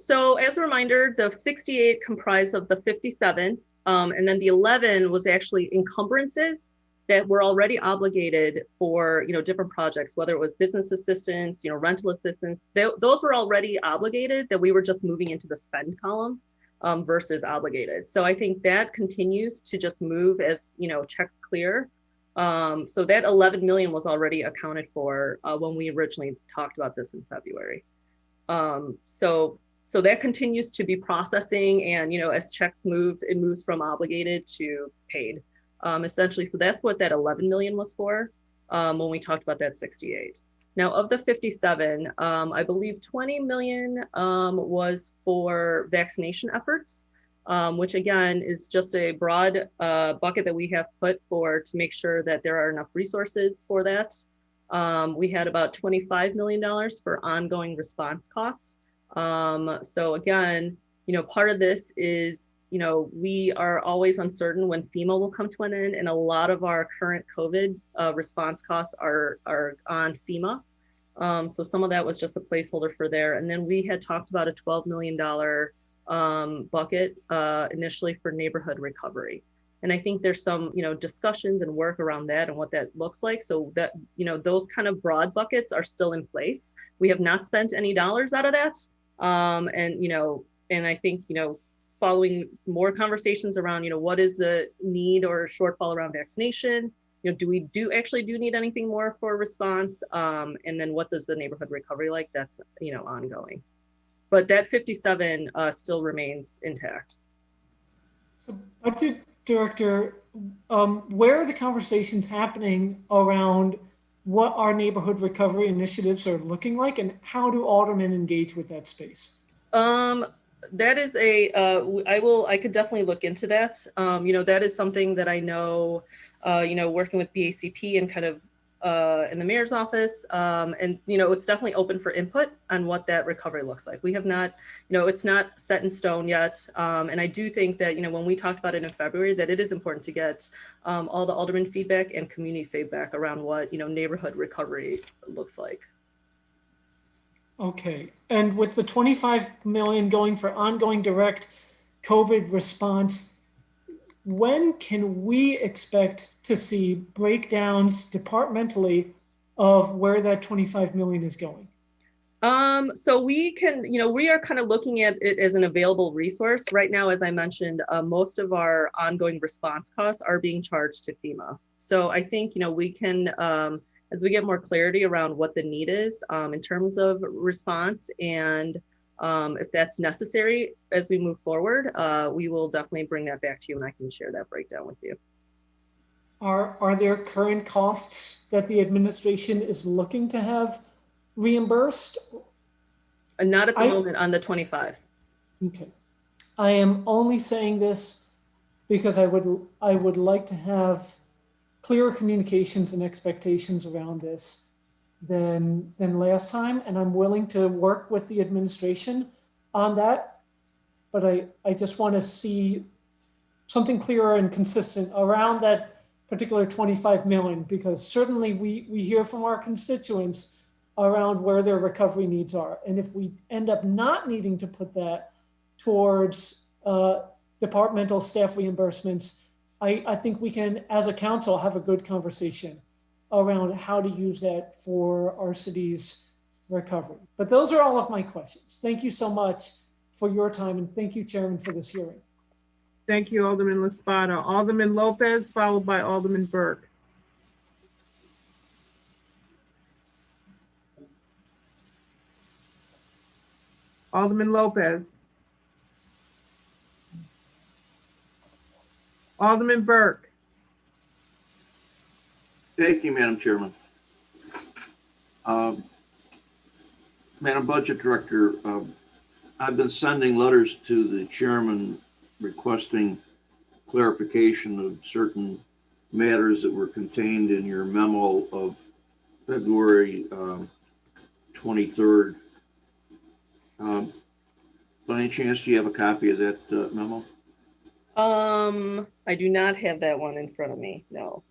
Speaker 9: So as a reminder, the 68 comprised of the 57, and then the 11 was actually encumbrances that were already obligated for different projects, whether it was business assistance, rental assistance. Those were already obligated that we were just moving into the spend column versus obligated. So I think that continues to just move as checks clear. So that 11 million was already accounted for when we originally talked about this in February. So that continues to be processing, and as checks moves, it moves from obligated to paid, essentially. So that's what that 11 million was for when we talked about that 68. Now of the 57, I believe 20 million was for vaccination efforts. Which again is just a broad bucket that we have put to make sure that there are enough resources for that. We had about $25 million for ongoing response costs. So again, part of this is, we are always uncertain when FEMA will come to an end, and a lot of our current COVID response costs are on FEMA. So some of that was just a placeholder for there. And then we had talked about a $12 million bucket initially for neighborhood recovery. And I think there's some, discussions and work around that and what that looks like. So that, those kind of broad buckets are still in place. We have not spent any dollars out of that. And I think, following more conversations around, what is the need or shortfall around vaccination? Do we actually need anything more for response? And then what does the neighborhood recovery like? That's, ongoing. But that 57 still remains intact.
Speaker 21: So, Budget Director, where are the conversations happening around what our neighborhood recovery initiatives are looking like, and how do aldermen engage with that space?
Speaker 9: That is I could definitely look into that. That is something that I know, working with BACP and kind of in the mayor's office. And, it's definitely open for input on what that recovery looks like. We have not, it's not set in stone yet. And I do think that, when we talked about it in February, that it is important to get all the alderman feedback and community feedback around what, neighborhood recovery looks like.
Speaker 21: Okay. And with the 25 million going for ongoing direct COVID response, when can we expect to see breakdowns departmentally of where that 25 million is going?
Speaker 9: So we can, we are kind of looking at it as an available resource. Right now, as I mentioned, most of our ongoing response costs are being charged to FEMA. So I think, we can, as we get more clarity around what the need is in terms of response, and if that's necessary as we move forward, we will definitely bring that back to you, and I can share that breakdown with you.
Speaker 21: Are there current costs that the administration is looking to have reimbursed?
Speaker 9: Not at the moment on the 25.
Speaker 21: Okay. I am only saying this because I would like to have clearer communications and expectations around this. than last time, and I'm willing to work with the administration on that. But I just want to see something clearer and consistent around that particular 25 million, because certainly we hear from our constituents around where their recovery needs are. And if we end up not needing to put that towards departmental staff reimbursements, I think we can, as a council, have a good conversation around how to use that for our city's recovery. But those are all of my questions. Thank you so much for your time, and thank you, Chairman, for this hearing.
Speaker 1: Thank you, Alderman Laspada. Alderman Lopez, followed by Alderman Burke. Alderman Lopez. Alderman Burke.
Speaker 2: Thank you, Madam Chairman. Madam Budget Director, I've been sending letters to the chairman requesting clarification of certain matters that were contained in your memo of February 23rd. By any chance, do you have a copy of that memo?
Speaker 9: I do not have that one in front of me, no.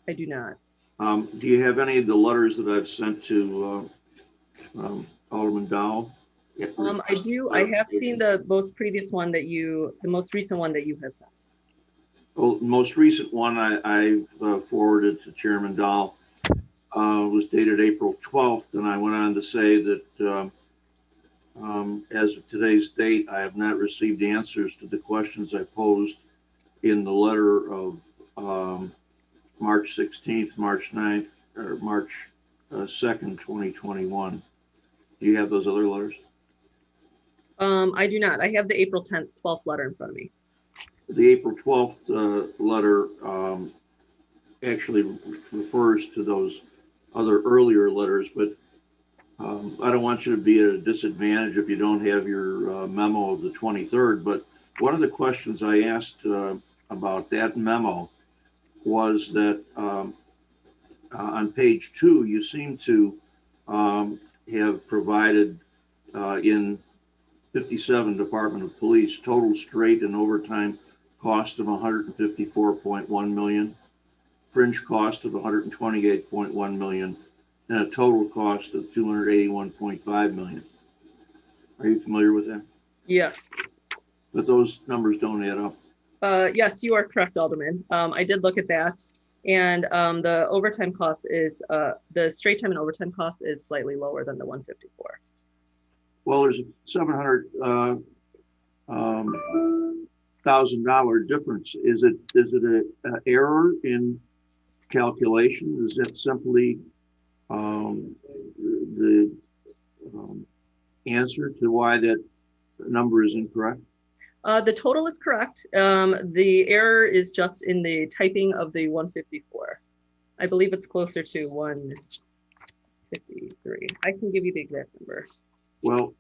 Speaker 9: I do not.
Speaker 2: Do you have any of the letters that I've sent to Alderman Dow?
Speaker 9: I do. I have seen the most previous one that the most recent one that you have sent.
Speaker 2: Well, the most recent one I've forwarded to Chairman Dahl was dated April 12th, and I went on to say that as of today's date, I have not received answers to the questions I posed in the letter of March 16th, March 9th, or March 2nd, 2021. Do you have those other letters?
Speaker 9: I do not. I have the April 12th letter in front of me.
Speaker 2: The April 12th letter actually refers to those other earlier letters, but I don't want you to be at a disadvantage if you don't have your memo of the 23rd. But one of the questions I asked about that memo was that on page 2, you seem to have provided in 57 Department of Police total straight and overtime cost of 154.1 million, fringe cost of 128.1 million, and a total cost of 281.5 million. Are you familiar with that?
Speaker 9: Yes.
Speaker 2: But those numbers don't add up.
Speaker 9: Yes, you are correct, Alderman. I did look at that, and the overtime cost is the straight time and overtime cost is slightly lower than the 154.
Speaker 2: Well, there's a $700,000 difference. Is it an error in calculation? Is that simply the answer to why that number is incorrect?
Speaker 9: The total is correct. The error is just in the typing of the 154. I believe it's closer to 153. I can give you the exact number.
Speaker 2: Well,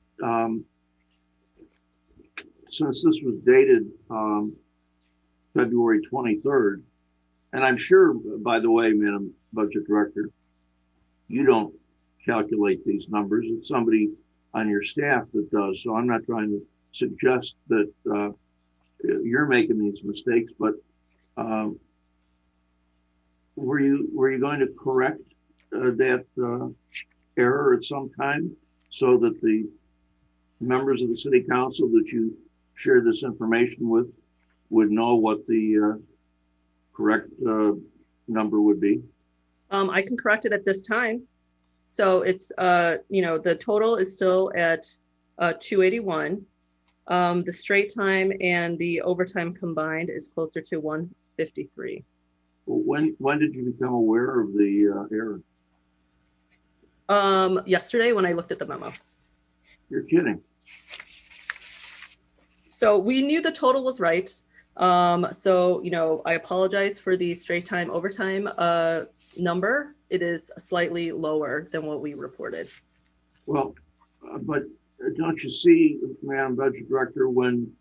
Speaker 2: since this was dated February 23rd, and I'm sure, by the way, Madam Budget Director, you don't calculate these numbers. It's somebody on your staff that does. So I'm not trying to suggest that you're making these mistakes, but were you going to correct that error at some time so that the members of the City Council that you share this information with would know what the correct number would be?
Speaker 9: I can correct it at this time. So it's, the total is still at 281. The straight time and the overtime combined is closer to 153.
Speaker 2: When did you become aware of the error?
Speaker 9: Yesterday when I looked at the memo.
Speaker 2: You're kidding.
Speaker 9: So we knew the total was right. So, I apologize for the straight time overtime number. It is slightly lower than what we reported.
Speaker 2: Well, but don't you see, Madam Budget Director, when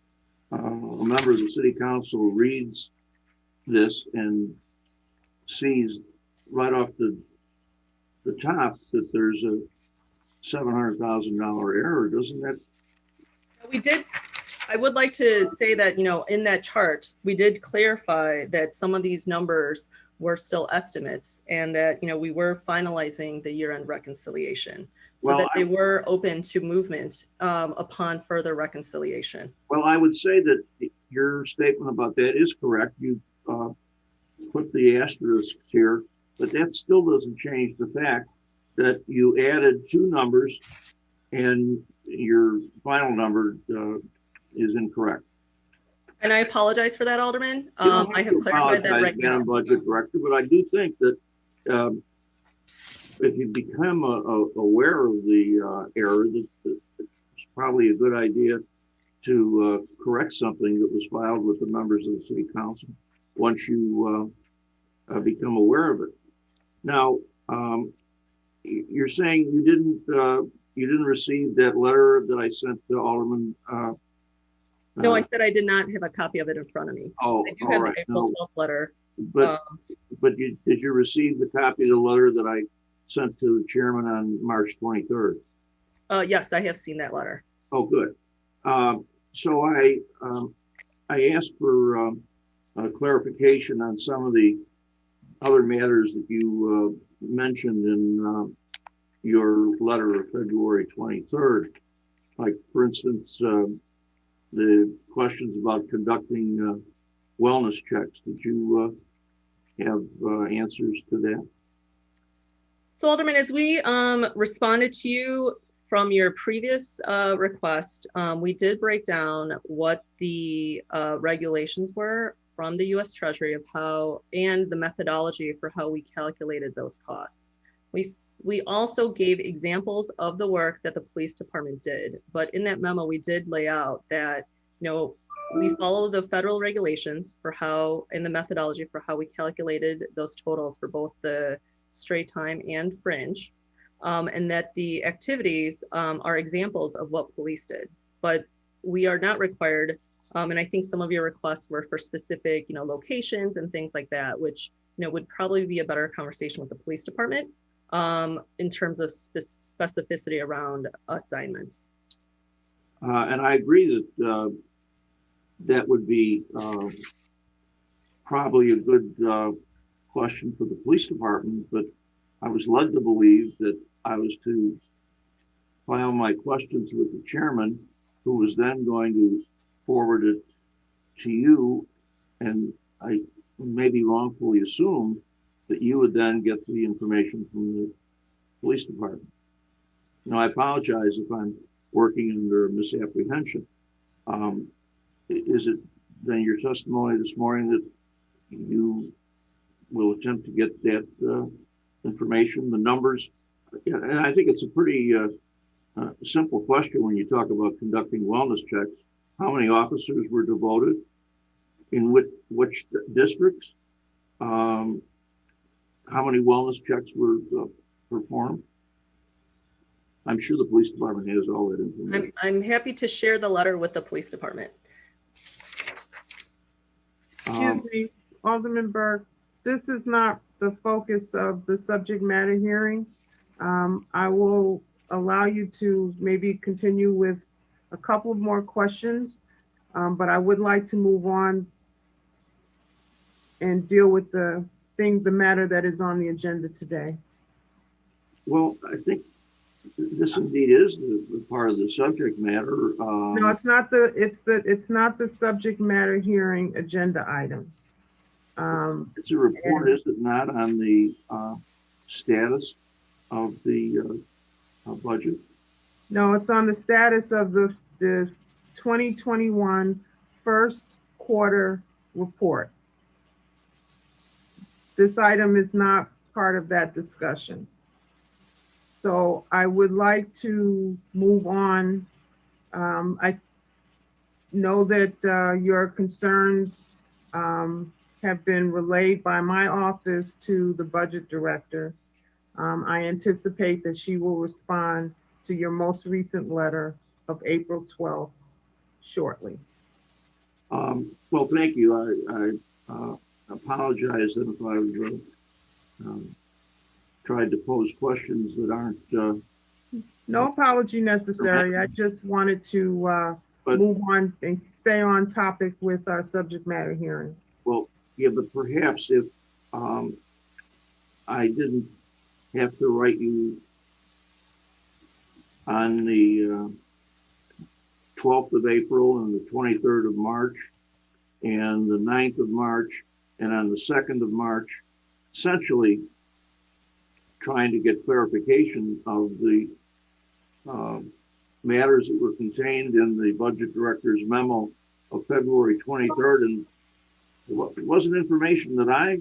Speaker 2: a member of the City Council reads this and sees right off the top that there's a $700,000 error, doesn't that?
Speaker 9: We did, I would like to say that, in that chart, we did clarify that some of these numbers were still estimates and that, we were finalizing the year-end reconciliation so that they were open to movement upon further reconciliation.
Speaker 2: Well, I would say that your statement about that is correct. You put the asterisks here, but that still doesn't change the fact that you added two numbers and your final number is incorrect.
Speaker 9: And I apologize for that, Alderman. I have clarified that right now.
Speaker 2: Budget Director, but I do think that if you become aware of the error, it's probably a good idea to correct something that was filed with the members of the City Council once you become aware of it. Now, you're saying you didn't receive that letter that I sent to Alderman.
Speaker 9: No, I said I did not have a copy of it in front of me.
Speaker 2: Oh,
Speaker 9: I do have the April 12th letter.
Speaker 2: But did you receive the copy of the letter that I sent to the chairman on March 23rd?
Speaker 9: Yes, I have seen that letter.
Speaker 2: Oh, good. So I asked for clarification on some of the other matters that you mentioned in your letter of February 23rd. Like, for instance, the questions about conducting wellness checks. Did you have answers to that?
Speaker 9: So, Alderman, as we responded to you from your previous request, we did break down what the regulations were from the U.S. Treasury of how, and the methodology for how we calculated those costs. We also gave examples of the work that the police department did, but in that memo, we did lay out that, we follow the federal regulations for how, and the methodology for how we calculated those totals for both the straight time and fringe, and that the activities are examples of what police did, but we are not required. And I think some of your requests were for specific, locations and things like that, which, would probably be a better conversation with the police department in terms of specificity around assignments.
Speaker 2: And I agree that that would be probably a good question for the police department, but I was led to believe that I was to file my questions with the chairman, who was then going to forward it to you, and I maybe wrongfully assumed that you would then get the information from the police department. Now, I apologize if I'm working under misapprehension. Is it then your testimony this morning that you will attempt to get that information, the numbers? And I think it's a pretty simple question when you talk about conducting wellness checks. How many officers were devoted? In which districts? How many wellness checks were performed? I'm sure the police department has all that information.
Speaker 9: I'm happy to share the letter with the police department.
Speaker 1: Excuse me, Alderman Burke, this is not the focus of the subject matter hearing. I will allow you to maybe continue with a couple of more questions, but I would like to move on and deal with the matter that is on the agenda today.
Speaker 2: Well, I think this indeed is the part of the subject matter.
Speaker 1: No, it's not the subject matter hearing agenda item.
Speaker 2: It's a report, is it not, on the status of the budget?
Speaker 1: No, it's on the status of the 2021 first quarter report. This item is not part of that discussion. So I would like to move on. I know that your concerns have been relayed by my office to the budget director. I anticipate that she will respond to your most recent letter of April 12th shortly.
Speaker 2: Well, thank you. I apologize if I tried to pose questions that aren't.
Speaker 1: No apology necessary. I just wanted to move on and stay on topic with our subject matter hearing.
Speaker 2: Well, yeah, but perhaps if I didn't have to write you on the 12th of April and the 23rd of March and the 9th of March and on the 2nd of March, essentially trying to get clarification of the matters that were contained in the budget director's memo of February 23rd. And it wasn't information that I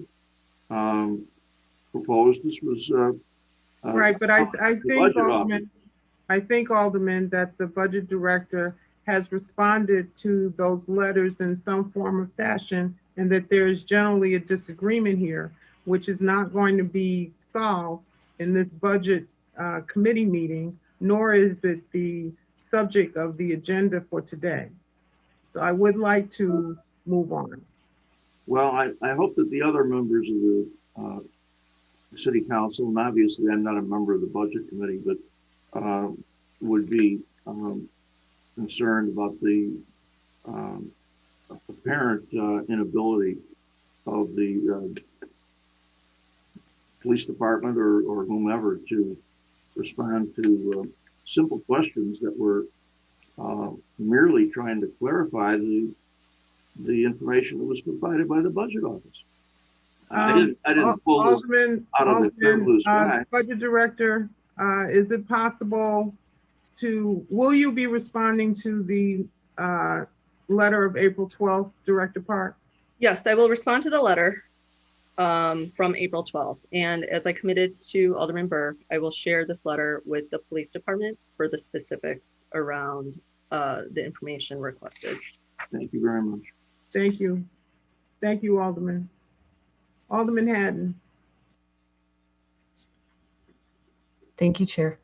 Speaker 2: proposed. This was
Speaker 1: right, but I think, Alderman, that the budget director has responded to those letters in some form or fashion, and that there is generally a disagreement here, which is not going to be solved in this budget committee meeting, nor is it the subject of the agenda for today. So I would like to move on.
Speaker 2: Well, I hope that the other members of the city council, and obviously I'm not a member of the budget committee, but would be concerned about the apparent inability of the police department or whomever to respond to simple questions that were merely trying to clarify the information that was provided by the budget office. I didn't pull
Speaker 1: Alderman,
Speaker 2: out of the clear blue sky.
Speaker 1: Budget director, is it possible will you be responding to the letter of April 12th, Director Park?
Speaker 9: Yes, I will respond to the letter from April 12th. And as I committed to Alderman Burke, I will share this letter with the police department for the specifics around the information requested.
Speaker 2: Thank you very much.
Speaker 1: Thank you. Thank you, Alderman. Alderman Haddon.
Speaker 3: Thank you, Chair.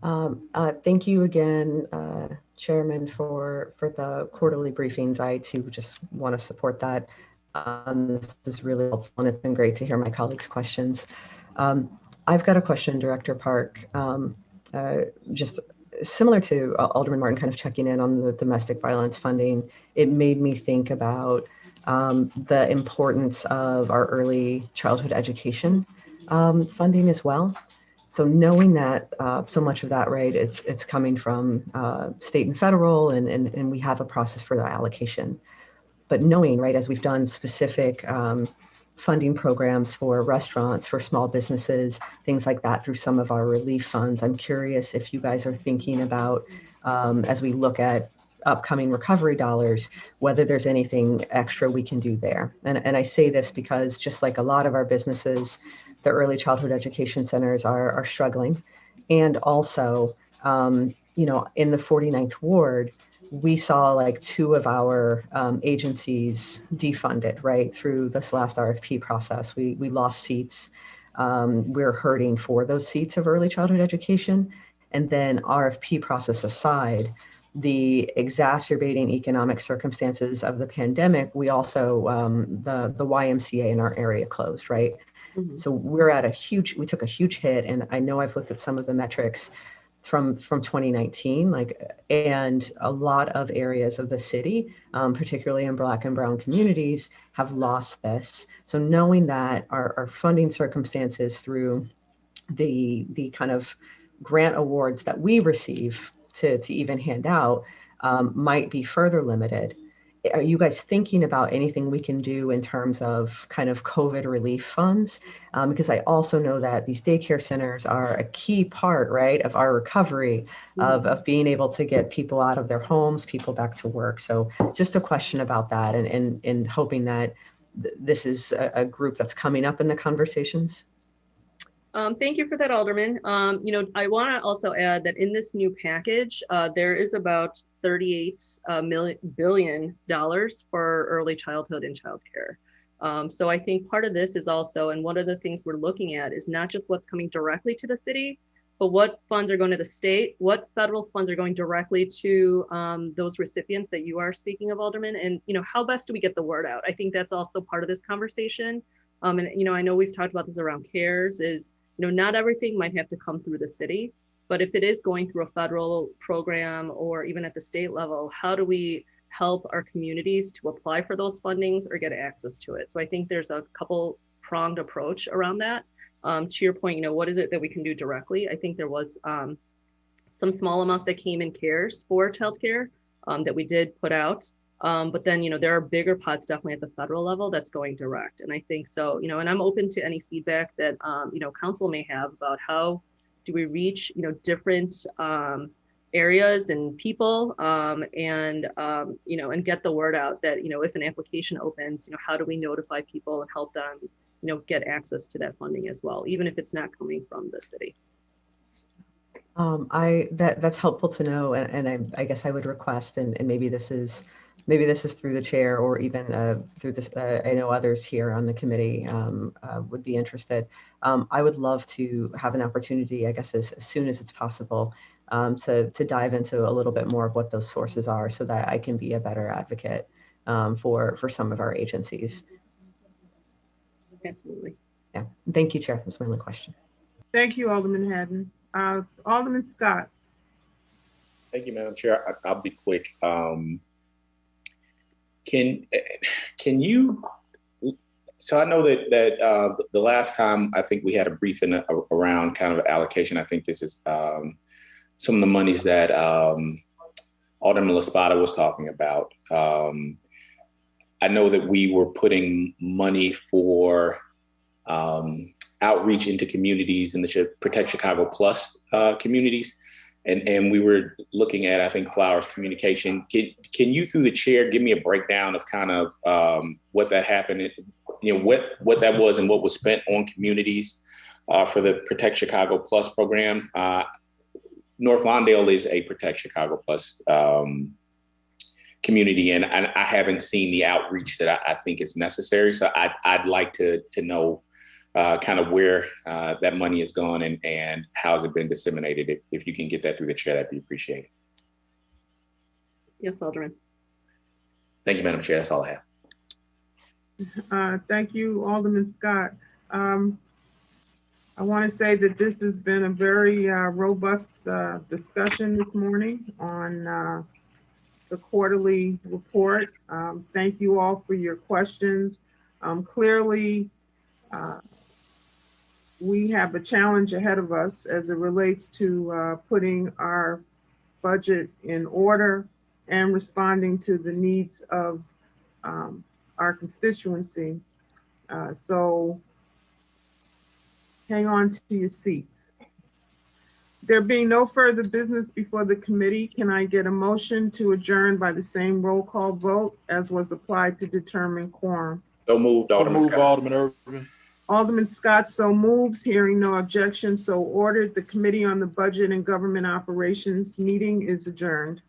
Speaker 3: Thank you again, Chairman, for the quarterly briefings. I too just want to support that. This is really helpful, and it's been great to hear my colleagues' questions. I've got a question, Director Park, just similar to Alderman Martin kind of checking in on the domestic violence funding. It made me think about the importance of our early childhood education funding as well. So knowing that so much of that, right, it's coming from state and federal, and we have a process for the allocation. But knowing, right, as we've done specific funding programs for restaurants, for small businesses, things like that through some of our relief funds, I'm curious if you guys are thinking about, as we look at upcoming recovery dollars, whether there's anything extra we can do there. And I say this because just like a lot of our businesses, the early childhood education centers are struggling. And also, you know, in the 49th Ward, we saw like 2 of our agencies defunded, right, through this last RFP process. We lost seats. We're hurting for those seats of early childhood education. And then RFP process aside, the exacerbating economic circumstances of the pandemic, we also, the YMCA in our area closed, right? Mm-hmm. So we're at we took a huge hit. And I know I've looked at some of the metrics from 2019, and a lot of areas of the city, particularly in Black and Brown communities, have lost this. So knowing that our funding circumstances through the kind of grant awards that we receive to even hand out might be further limited. Are you guys thinking about anything we can do in terms of kind of COVID relief funds? Because I also know that these daycare centers are a key part, right, of our recovery, of being able to get people out of their homes, people back to work. So just a question about that, and hoping that this is a group that's coming up in the conversations.
Speaker 9: Thank you for that, Alderman. You know, I want to also add that in this new package, there is about $38 billion for early childhood and childcare. So I think part of this is also, and one of the things we're looking at is not just what's coming directly to the city, but what funds are going to the state, what federal funds are going directly to those recipients that you are speaking of, Alderman, and you know, how best do we get the word out? I think that's also part of this conversation. And, I know we've talked about this around CARES is, not everything might have to come through the city, but if it is going through a federal program or even at the state level, how do we help our communities to apply for those fundings or get access to it? So I think there's a couple pronged approach around that. To your point, what is it that we can do directly? I think there was some small amounts that came in CARES for childcare that we did put out. But then, there are bigger pots definitely at the federal level that's going direct. And I think so, and I'm open to any feedback that, council may have about how do we reach, different areas and people and get the word out that, if an application opens, how do we notify people and help them, get access to that funding as well, even if it's not coming from the city.
Speaker 3: That's helpful to know, and I guess I would request, and maybe this is through the chair or even through this. I know others here on the committee would be interested. I would love to have an opportunity, I guess, as soon as it's possible, to dive into a little bit more of what those sources are, so that I can be a better advocate for some of our agencies.
Speaker 9: Absolutely.
Speaker 3: Yeah. Thank you, Chair. That was my only question.
Speaker 1: Thank you, Alderman Haddon. Alderman Scott.
Speaker 4: Thank you, Madam Chair. I'll be quick. Can you? So I know that the last time I think we had a briefing around kind of allocation. I think this is some of the monies that Alderman LaSpada was talking about. I know that we were putting money for outreach into communities in the Protect Chicago Plus communities. And we were looking at, I think, Flowers Communication. Can you, through the chair, give me a breakdown of kind of what that happened, what that was and what was spent on communities for the Protect Chicago Plus program? North Lawndale is a Protect Chicago Plus community, and I haven't seen the outreach that I think is necessary. So I'd like to know kind of where that money has gone and how has it been disseminated. If you can get that through the chair, that'd be appreciated.
Speaker 9: Yes, Alderman.
Speaker 4: Thank you, Madam Chair. That's all I have.
Speaker 1: Thank you, Alderman Scott. I want to say that this has been a very robust discussion this morning on the quarterly report. Thank you all for your questions. Clearly, we have a challenge ahead of us as it relates to putting our budget in order and responding to the needs of our constituency. So hang on to your seats. There being no further business before the committee, can I get a motion to adjourn by the same roll call vote as was applied to determine quorum?
Speaker 4: So moved, Alderman Scott.
Speaker 14: Alderman Irvin.
Speaker 1: Alderman Scott so moves. Hearing no objection, so ordered. The Committee on the Budget and Government Operations meeting is adjourned.